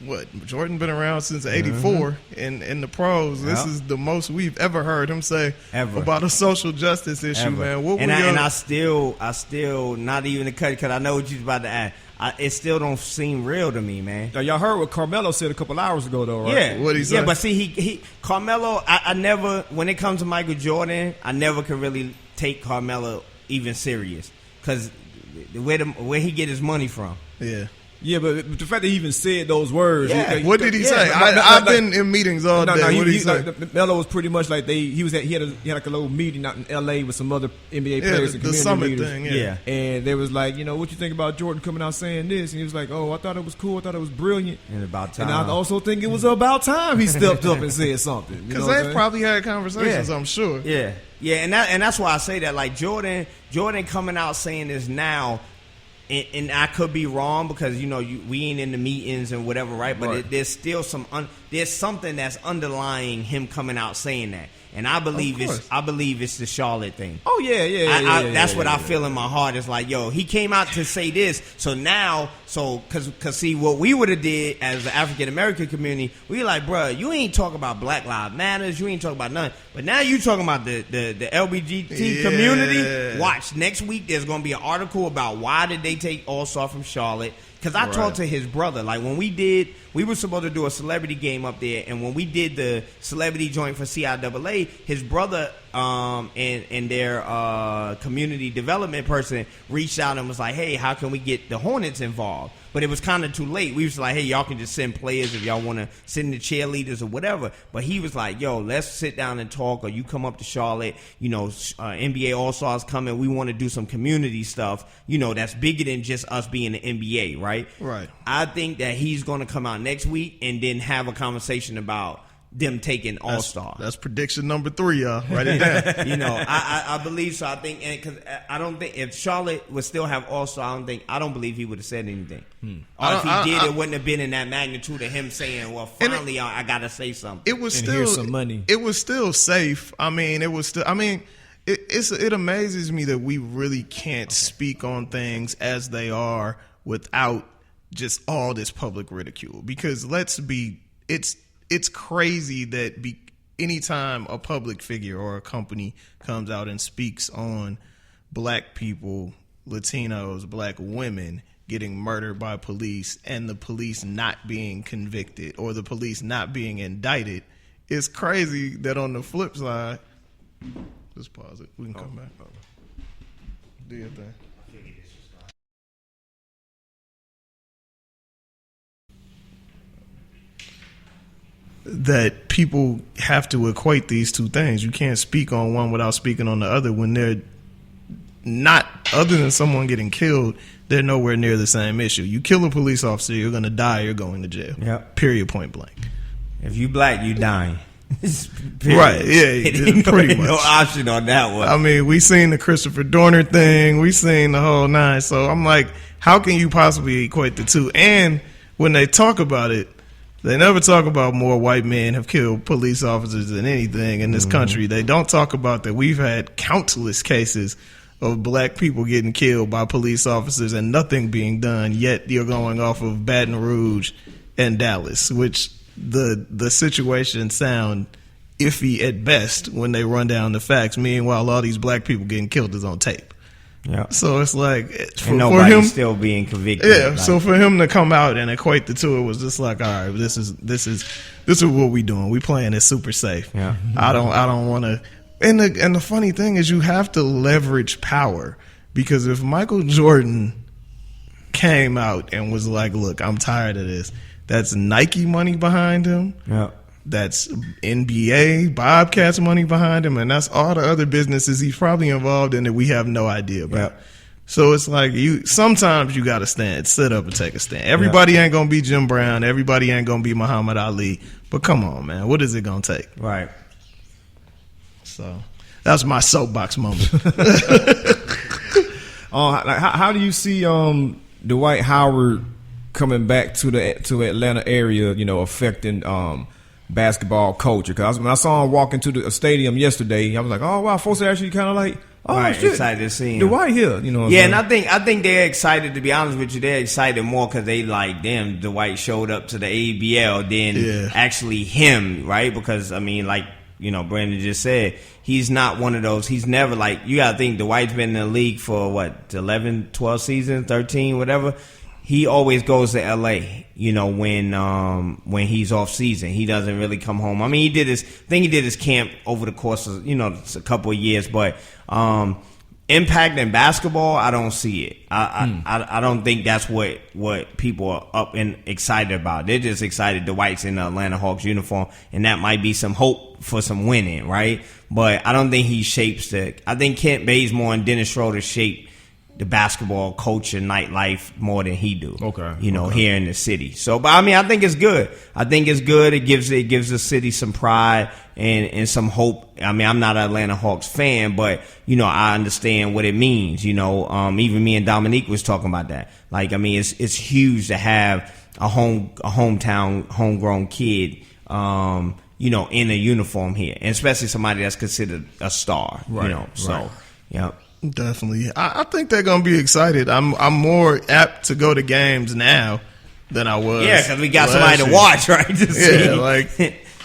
what, Jordan been around since '84 in the pros. This is the most we've ever heard him say about a social justice issue, man. And I still not even to cut it because I know what you're about to add. It still don't seem real to me, man. Now, y'all heard what Carmelo said a couple hours ago, though, right? Yeah, what he said. Yeah, but see, he Carmelo. I never, when it comes to Michael Jordan, I never could really take Carmelo even serious because where he get his money from. Yeah, but the fact that he even said those words. Yeah. What did he say? I've been in meetings all day. What did he say? Melo was pretty much like he had like a little meeting out in L.A. with some other NBA players and the community summit leaders. thing. Yeah. And they was like, you know, what you think about Jordan coming out saying this? And he was like, oh, I thought it was cool. I thought it was brilliant. And about time. And I also think it was about time he stepped up and said something. Because they've probably had conversations, I'm sure. Yeah, and that's why I say that. Like Jordan coming out saying this now. And I could be wrong because, you know, we ain't in the meetings and whatever, right? But there's still there's something that's underlying him coming out saying that. And I believe it's the Charlotte thing. Oh yeah. That's what I feel in my heart. It's like, yo, he came out to say this, so now, cause see what we would have did as the African American community, we like, bruh, you ain't talking about Black Lives Matters, you ain't talking about nothing, but now you talking about the LGBT community. Watch, next week there's gonna be an article about why did they take All-Star from Charlotte. Because I talked to his brother. Like, when we were supposed to do a celebrity game up there, and when we did the celebrity joint for CIAA, his brother and their community development person reached out and was like, hey, how can we get the Hornets involved? but it was kind of too late. We was like, hey, y'all can just send players if y'all want to send the cheerleaders or whatever. But he was like, yo, let's sit down and talk, or you come up to Charlotte, NBA All-Stars coming. We want to do some community stuff, that's bigger than just us being the NBA, right? Right. I think that he's going to come out next week and then have a conversation about them taking All-Star. That's prediction number 3, y'all. Write it down. I believe so. I think, because I don't think if Charlotte would still have All-Star, I don't believe he would have said anything. Or if he did, it wouldn't have been in that magnitude of him saying, "Well, finally, I got to say something." It was And still here's some money. It was still safe. It amazes me that we really can't speak on things as they are without just all this public ridicule. Because it's crazy that anytime a public figure or a company comes out and speaks on black people, Latinos, black women getting murdered by police and the police not being convicted or the police not being indicted, it's crazy that on the flip side, just pause it. We can come back. Do your thing. That people have to equate these two things. You can't speak on one without speaking on the other when they're not, other than someone getting killed, they're nowhere near the same issue. You kill a police officer, you're going to die, you're going to jail. Yep. Period, point blank. If you black, you dying. Right, yeah, pretty much. No option on that one. I mean, we seen the Christopher Dorner thing, we seen the whole nine, so I'm like, how can you possibly equate the two? And when they talk about it, they never talk about more white men have killed police officers than anything in this country. They don't talk about that we've had countless cases of black people getting killed by police officers and nothing being done, yet you're going off of Baton Rouge and Dallas, which the situation sound iffy at best when they run down the facts. Meanwhile, all these black people getting killed is on tape. Yeah. So it's like and nobody's still being convicted. Yeah. So for him to come out and equate the two, it was just like, all right, this is what we doing. We playing it super safe. Yeah. I don't want to. And the funny thing is, you have to leverage power, because if Michael Jordan came out and was like, look, I'm tired of this, that's Nike money behind him. Yeah. That's NBA, Bobcats money behind him, and that's all the other businesses he's probably involved in that we have no idea about. Yeah. So it's like sometimes you got to sit up and take a stand. Everybody ain't going to be Jim Brown. Everybody ain't going to be Muhammad Ali. But come on, man. What is it going to take? Right. So that's my soapbox moment. How do you see Dwight Howard coming back to the Atlanta area, affecting basketball culture? Because when I saw him walk into the stadium yesterday, I was like, oh wow, folks are actually kind of like, oh right, shit, excited to see him. Dwight here, Yeah, and I think they're excited. To be honest with you, they're excited more because they like, damn, Dwight showed up to the AEBL than actually him, right? Because Brandon just said, he's not one of those. He's never you got to think Dwight's been in the league for what, 11, 12 seasons, 13, whatever. He always goes to LA, when he's off season. He doesn't really come home. I mean, he did his camp over the course of, a couple of years, but impact in basketball, I don't see it. I don't think that's what people are up and excited about. They're just excited Dwight's in the Atlanta Hawks uniform, and that might be some hope for some winning, right? But I don't think he shapes I think Kent Bazemore and Dennis Schroeder shape the basketball culture, nightlife more than he do. Okay. Here in the city. So, but I think it's good. It gives the city some pride and some hope. I'm not an Atlanta Hawks fan, but I understand what it means. Even me and Dominique was talking about that. It's huge to have a hometown, homegrown kid, in a uniform here, and especially somebody that's considered a star. Right. So, yeah. Definitely. I think they're going to be excited. I'm more apt to go to games now than I was. Yeah, because we got somebody to watch, right?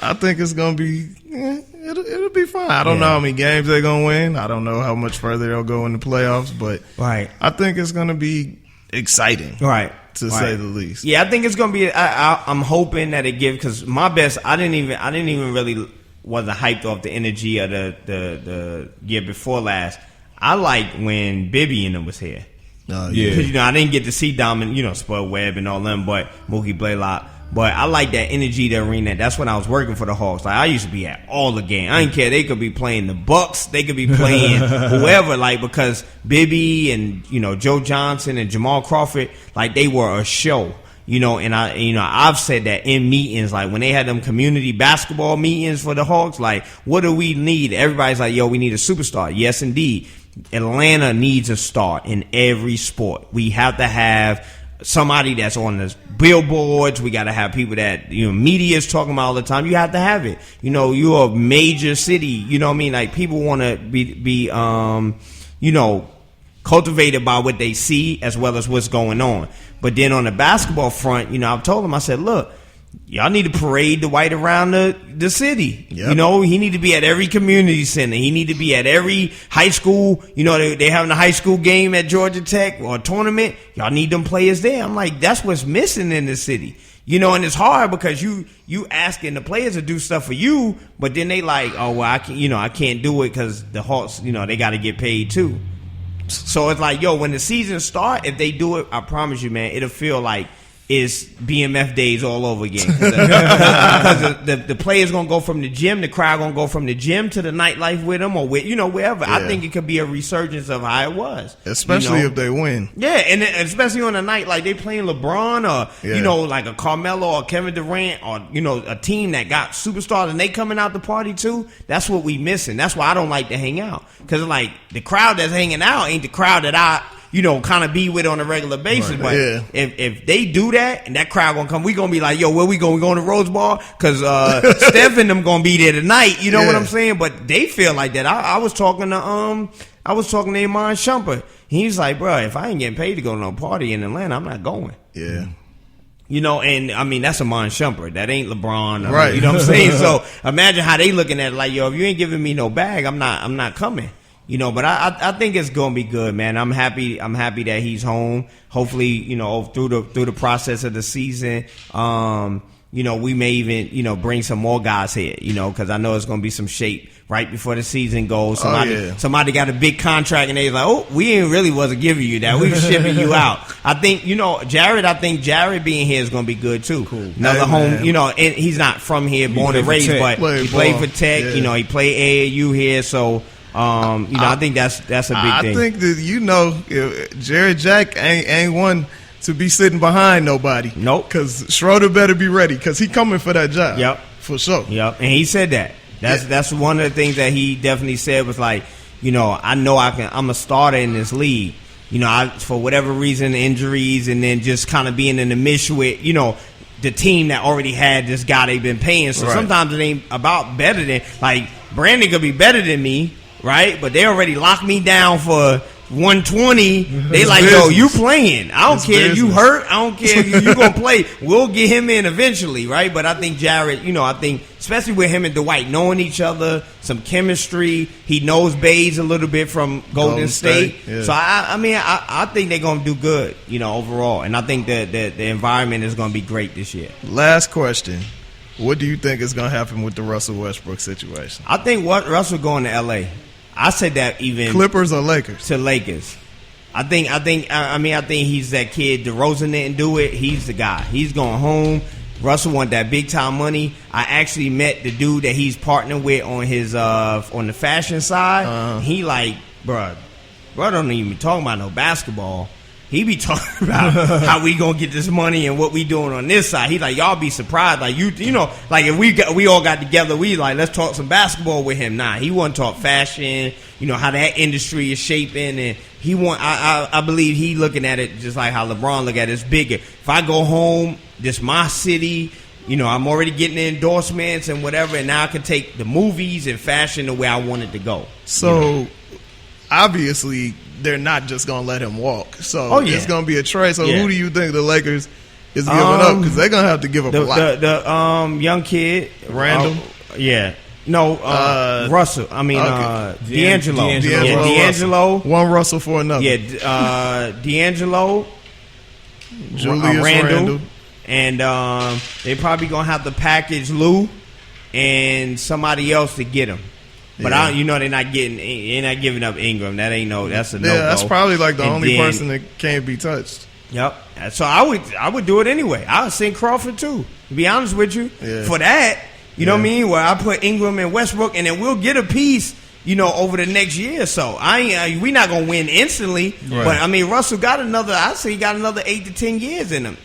I think it's going to be, it'll be fine. I don't know how many games they're going to win. I don't know how much further they'll go in the playoffs, but I think it's going to be exciting. Right. To say the least. Yeah, I think it's going to be, I'm hoping that it gives, because my best, I didn't even really wasn't hyped off the energy of the year before last. I liked when Bibby and them was here. Yeah. 'Cause, I didn't get to see Domin, Spud Webb and all them, but Mookie Blaylock. But I like that energy, the arena. That's when I was working for the Hawks. Like, I used to be at all the games. I didn't care. They could be playing the Bucks. They could be playing whoever. Like, because Bibby and, Joe Johnson and Jamal Crawford, like, they were a show. And I've said that in meetings, like when they had them community basketball meetings for the Hawks, like, what do we need? Everybody's like, yo, we need a superstar. Yes, indeed. Atlanta needs a star in every sport. We have to have somebody that's on the billboards. We got to have people that, media is talking about all the time. You have to have it. You're a major city. You know what I mean? Like, people want to be cultivated by what they see as well as what's going on. But then on the basketball front, I've told them, I said, look, y'all need to parade the white around the city. Yep. He need to be at every community center. He need to be at every high school. They having a high school game at Georgia Tech or a tournament. Y'all need them players there. I'm like, that's what's missing in the city. And it's hard because you asking the players to do stuff for you, but then they like, oh, well, I can't do it because the Hawks, they got to get paid too. So it's like, yo, when the season start, if they do it, I promise you, man, it'll feel like it's BMF days all over again. Because the players going to go from the gym, the crowd going to go from the gym to the nightlife with them or wherever. Yeah. I think it could be a resurgence of how it was. Especially if they win. Yeah, and especially on a night like they playing LeBron or, like a Carmelo or Kevin Durant or, a team that got superstars and they coming out the party too. That's what we missing. That's why I don't like to hang out. Because, like, the crowd that's hanging out ain't the crowd that I kind of be with on a regular basis. Right. But if they do that and that crowd gonna come, we gonna be like, yo, where we going? We going to Rose Bowl? Because Steph and them gonna be there tonight. You know what I'm saying? But they feel like that. I was talking to Iman Shumpert. He's like, bro, if I ain't getting paid to go to no party in Atlanta, I'm not going. Yeah. And I mean, that's Iman Shumpert. That ain't LeBron. Right. You know what I'm saying? So imagine how they looking at it like, yo, if you ain't giving me no bag, I'm not coming. But I think it's gonna be good, man. I'm happy that he's home. Hopefully, through the process of the season, we may even, bring some more guys here, because I know it's gonna be some shape right before the season goes. Somebody got a big contract and they like, oh, we ain't really wasn't giving you that. We were shipping you out. I think, Jared being here is gonna be good too. Cool. Another home, and he's not from here, born and raised, but he played for Tech. Yeah. He played AAU here, so. I think that's a big thing. I think that Jared Jack ain't one to be sitting behind nobody. Nope. Because Schroeder better be ready because he coming for that job. Yep. For sure. Yep. And he said that. That's one of the things that he definitely said was like, I know I'm a starter in this league. For whatever reason, injuries, and then just kind of being in the mix with, the team that already had this guy they've been paying. So sometimes it ain't about better than, like, Brandon could be better than me. Right, but they already locked me down for 120. They like, yo, you playing? I don't care if you hurt. I don't care if you gonna play. We'll get him in eventually, right? But I think Jared, I think especially with him and Dwight knowing each other, some chemistry. He knows Bays a little bit from Golden State. Yeah. So I think they're gonna do good, overall. And I think the environment is gonna be great this year. Last question. What do you think is gonna happen with the Russell Westbrook situation? I think Russell going to LA. I said that even Clippers or Lakers? To Lakers. I think he's that kid. DeRozan didn't do it. He's the guy. He's going home. Russell want that big time money. I actually met the dude that he's partnering with on his on the fashion side. He like, bro don't even be talking about no basketball. He be talking about how we gonna get this money and what we doing on this side. He like, y'all be surprised. Like like if we all got together, we like, let's talk some basketball with him. Nah, he want to talk fashion. How that industry is shaping, and he want. I believe he looking at it just like how LeBron look at it. It's bigger. If I go home, this my city. I'm already getting the endorsements and whatever, and now I can take the movies and fashion the way I want it to go. So obviously, they're not just going to let him walk. So it's going to be a trade. So who do you think the Lakers is giving up? Because they're going to have to give up a lot. The young kid. Randall? No, Russell. I mean, D'Angelo. D'Angelo. One Russell for another. Yeah, D'Angelo. Julius Randall. And they probably going to have to package Lou and somebody else to get him. But Yeah. they're not giving up Ingram. That's a no-go. Yeah, that's probably like the And only then- person that can't be touched. Yep. So I would do it anyway. I would send Crawford too. To be honest with you, Yeah. for that, you know what I Yeah. mean. Where I put Ingram and Westbrook, and then we'll get a piece. Over the next year or so. We not gonna win instantly, Right. but I mean, Russell got another. I say he got another 8 to 10 years in him.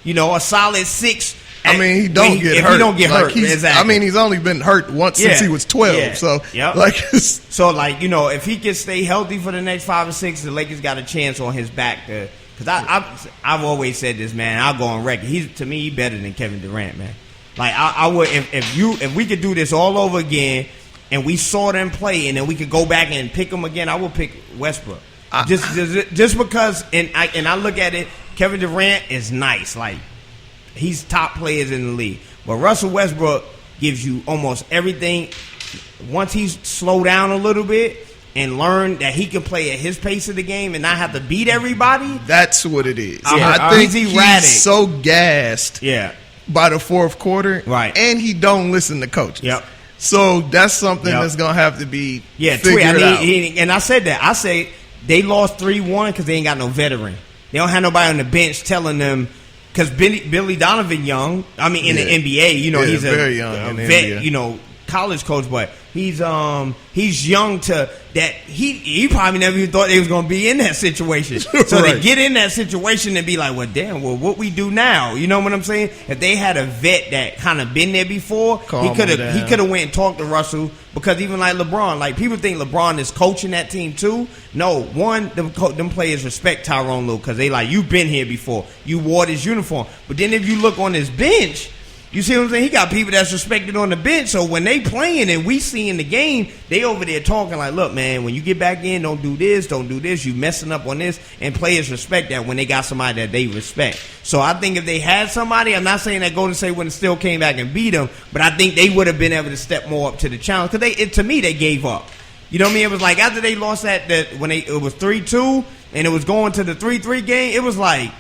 A solid 6. I mean, he don't get hurt. If he don't get hurt, he's- exactly. I mean, he's only been hurt once since Yeah. he was 12. Yeah. So, Yep. it's, So, if he can stay healthy for the next 5 or 6, the Lakers got a chance on his back. Because I've always said this, man. I'll go on record. To me, he's better than Kevin Durant, man. Like I would if we could do this all over again, and we saw them play, and then we could go back and pick them again, I would pick Westbrook. Just because, and I look at it, Kevin Durant is nice, like he's top players in the league, but Russell Westbrook gives you almost everything. Once he's slowed down a little bit and learn that he can play at his pace of the game and not have to beat everybody. that's what it is. Yeah. I think He's erratic. he's so gassed Yeah, by the fourth quarter, Right. and he don't listen to coaches. Yep. So that's something Yep. that's gonna have to be yeah. figured out. And I said that. I say they lost 3-1 because they ain't got no veteran. They don't have nobody on the bench telling them. Because Billy Donovan young, I mean in the Yeah. NBA, Yeah, he's very young a in the vet, NBA. College coach, but he's young to that. He probably never even thought they was gonna be in that situation. So to Right. get in that situation and be like, well, damn, what we do now? You know what I'm saying? If they had a vet that kind of been there before, Calm he could him have down. went and talked to Russell. Because even like LeBron, like people think LeBron is coaching that team too. No, them players respect Tyrone Lue because they like, you've been here before. You wore this uniform. But then if you look on his bench, you see what I'm saying? He got people that's respected on the bench. So when they playing and we see in the game, they over there talking like, look, man, when you get back in, don't do this. You messing up on this. And players respect that when they got somebody that they respect. So I think if they had somebody, I'm not saying that Golden State wouldn't still came back and beat them, but I think they would have been able to step more up to the challenge. Because to me, they gave up. You know what I mean? It was like after they lost that when it was 3-2 and it was going to the 3-3 game, it was like,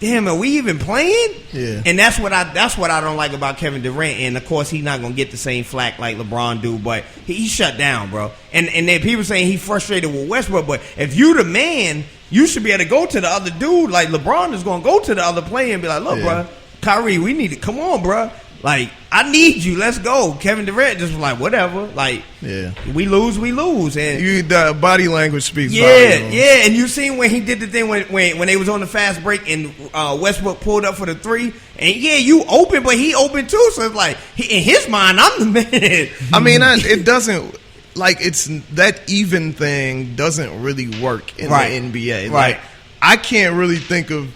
damn, are we even playing? Yeah. And that's what I don't like about Kevin Durant. And of course, he's not gonna get the same flack like LeBron do, but he shut down, bro. And then people saying he's frustrated with Westbrook, but if you the man, you should be able to go to the other dude. Like LeBron is gonna go to the other player and be like, look, Yeah. bro, Kyrie, we need to come on, bro. Like, I need you. Let's go. Kevin Durant just was like, whatever. Like, Yeah. we lose. And The body language speaks. yeah, volumes. yeah, and you seen when he did the thing when they was on the fast break and Westbrook pulled up for the 3, and yeah, you open, but he open too. So it's like in his mind, I'm the man. I mean, it doesn't like it's that even thing doesn't really work in Right. the NBA. Right. Like, I can't really think of.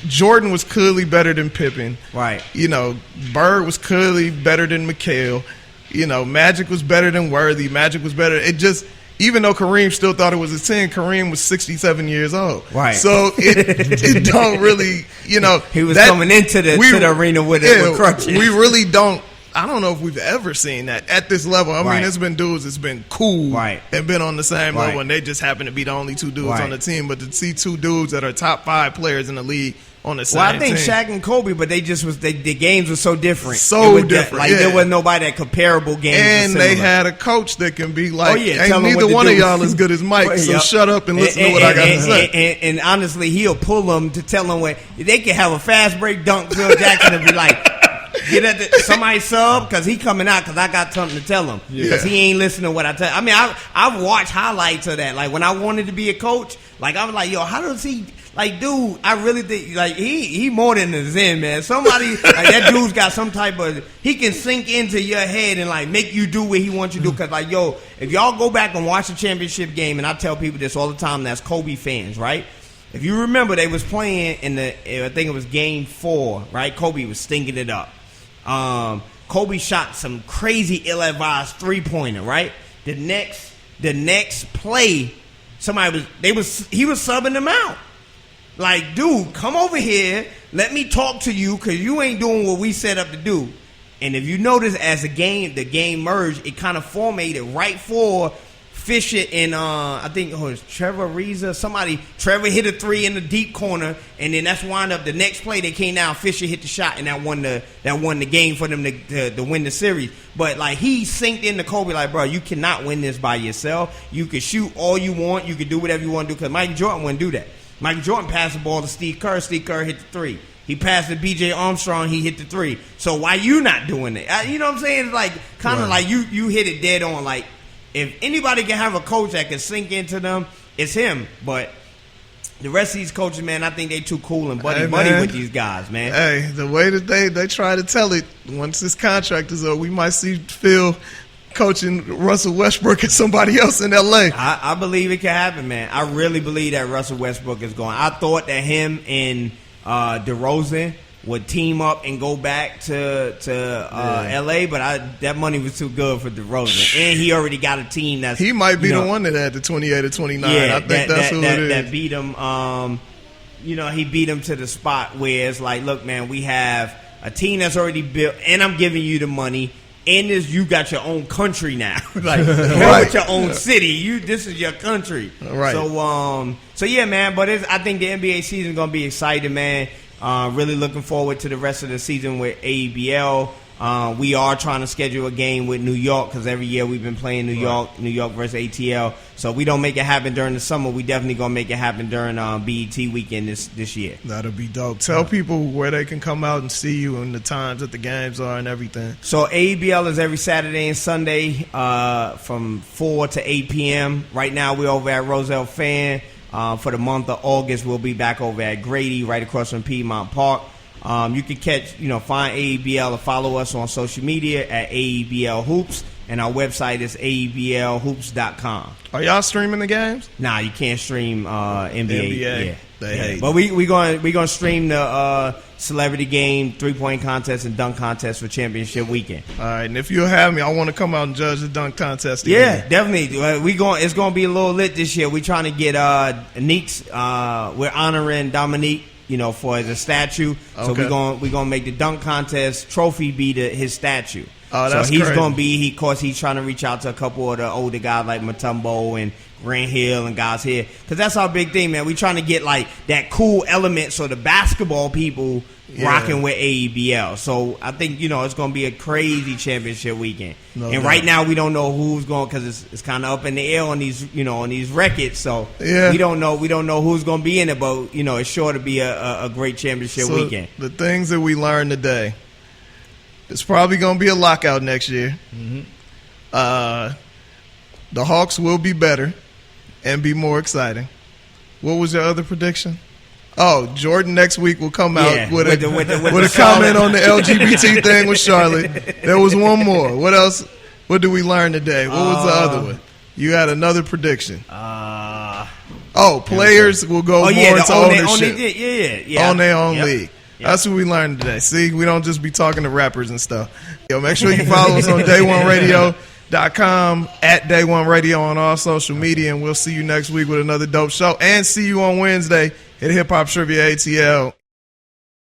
Jordan was clearly better than Pippen. Right. Bird was clearly better than McHale. Magic was better than Worthy. Magic was better. It just, even though Kareem still thought it was a 10, Kareem was 67 years old. Right. So it don't really, He was coming into the arena with crutches. We really don't. I don't know if we've ever seen that at this level. I Right. mean, it's been dudes that's been cool Right. and been on the same Right. level, and they just happen to be the only two dudes Right. on the team. But to see two dudes that are top 5 players in the league on the same Well, I think team. Shaq and Kobe, but they just the games were so different. So It was different, Like yeah. there was nobody that comparable games. And were they similar. had a coach that can be like, Oh, yeah, ain't tell 'em neither what to one do. of y'all as good as Mike, so Yep. shut up and listen to what I got to say. And honestly, he'll pull them to tell them what they can have a fast break dunk. Phil Jackson and be like, get at somebody sub because he coming out because I got something to tell him because he ain't listening to what I tell. I mean, I've watched highlights of that. Like when I wanted to be a coach, like I was like, yo, how does he? Like, dude, I really think like he more than a Zen, man. Somebody like that dude's got some type of he can sink into your head and like make you do what he wants you to do. Cause like, yo, if y'all go back and watch the championship game, and I tell people this all the time, that's Kobe fans, right? If you remember, they was playing in I think it was game 4, right? Kobe was stinking it up. Kobe shot some crazy ill-advised 3-pointer, right? The next play, he was subbing them out. Like, dude, come over here. Let me talk to you because you ain't doing what we set up to do. And if you notice, as the game merged, it kind of formatted right for Fisher and I think it was Trevor Reza. Trevor hit a 3 in the deep corner, and then that's wound up the next play. They came down. Fisher hit the shot, and that won the game for them to win the series. But like he synced into Kobe, like, bro, you cannot win this by yourself. You can shoot all you want. You can do whatever you want to do. Because Michael Jordan wouldn't do that. Michael Jordan passed the ball to Steve Kerr. Steve Kerr hit the 3. He passed to B.J. Armstrong. He hit the 3. So why you not doing it? You know what I'm saying? It's like kind of like you hit it dead on. Like if anybody can have a coach that can sink into them, it's him. But the rest of these coaches, man, I think they too cool and buddy with these guys, man. Hey, the way that they try to tell it, once this contract is up, we might see Phil coaching Russell Westbrook and somebody else in L.A. I believe it can happen, man. I really believe that Russell Westbrook is going. I thought that him and DeRozan would team up and go back to L.A., but that money was too good for DeRozan. And he already got a team that's... He might be the one that had the 28 or 29. Yeah, I think that's who it is. That beat him. He beat him to the spot where it's like, look, man, we have a team that's already built, and I'm giving you the money, and you got your own country now. Like, right. With your own city. This is your country. Right. So yeah, man, but I think the NBA season is going to be exciting, man. Really looking forward to the rest of the season with AEBL. We are trying to schedule a game with New York because every year we've been playing New York versus ATL. So if we don't make it happen during the summer, we definitely going to make it happen during BET weekend this year. That'll be dope. Tell people where they can come out and see you and the times that the games are and everything. So AEBL is every Saturday and Sunday from 4 to 8 p.m. Right now we're over at Roselle Fan. For the month of August, we'll be back over at Grady, right across from Piedmont Park. You can find AEBL or follow us on social media at AEBL Hoops, and our website is AEBLHoops.com. Are y'all streaming the games? Nah, you can't stream NBA. Yeah. They hate but we gonna stream the celebrity game, 3-point contest, and dunk contest for championship weekend. All right, and if you'll have me, I want to come out and judge the dunk contest again. Yeah, definitely. It's gonna be a little lit this year. We're trying to get Neeks. We're honoring Dominique, for the statue. So Okay. we're gonna make the dunk contest trophy be his statue. Oh, that's so he's crazy. gonna be. Of course, he's trying to reach out to a couple of the older guys like Mutombo and Grant Hill and guys here, because that's our big thing, man. We trying to get like that cool element so the basketball people rocking with AEBL. So I think it's going to be a crazy championship weekend. No and doubt. right now we don't know who's going, because it's kind of up in the air on these on these records. So Yeah. we don't know who's going to be in it, but it's sure to be a great championship weekend. The things that we learned today, it's probably going to be a lockout next year. The Hawks will be better and be more exciting. What was your other prediction? Oh, Jordan next week will come out with a comment on the LGBT thing with Charlotte. There was one more. What else? What did we learn today? What was the other one? You had another prediction. Players will go more into ownership. On their own league. Yep. That's what we learned today. See, we don't just be talking to rappers and stuff. Make sure you follow us on day1radio.com, at Day One Radio on all social media, and we'll see you next week with another dope show. And see you on Wednesday at Hip Hop Trivia ATL.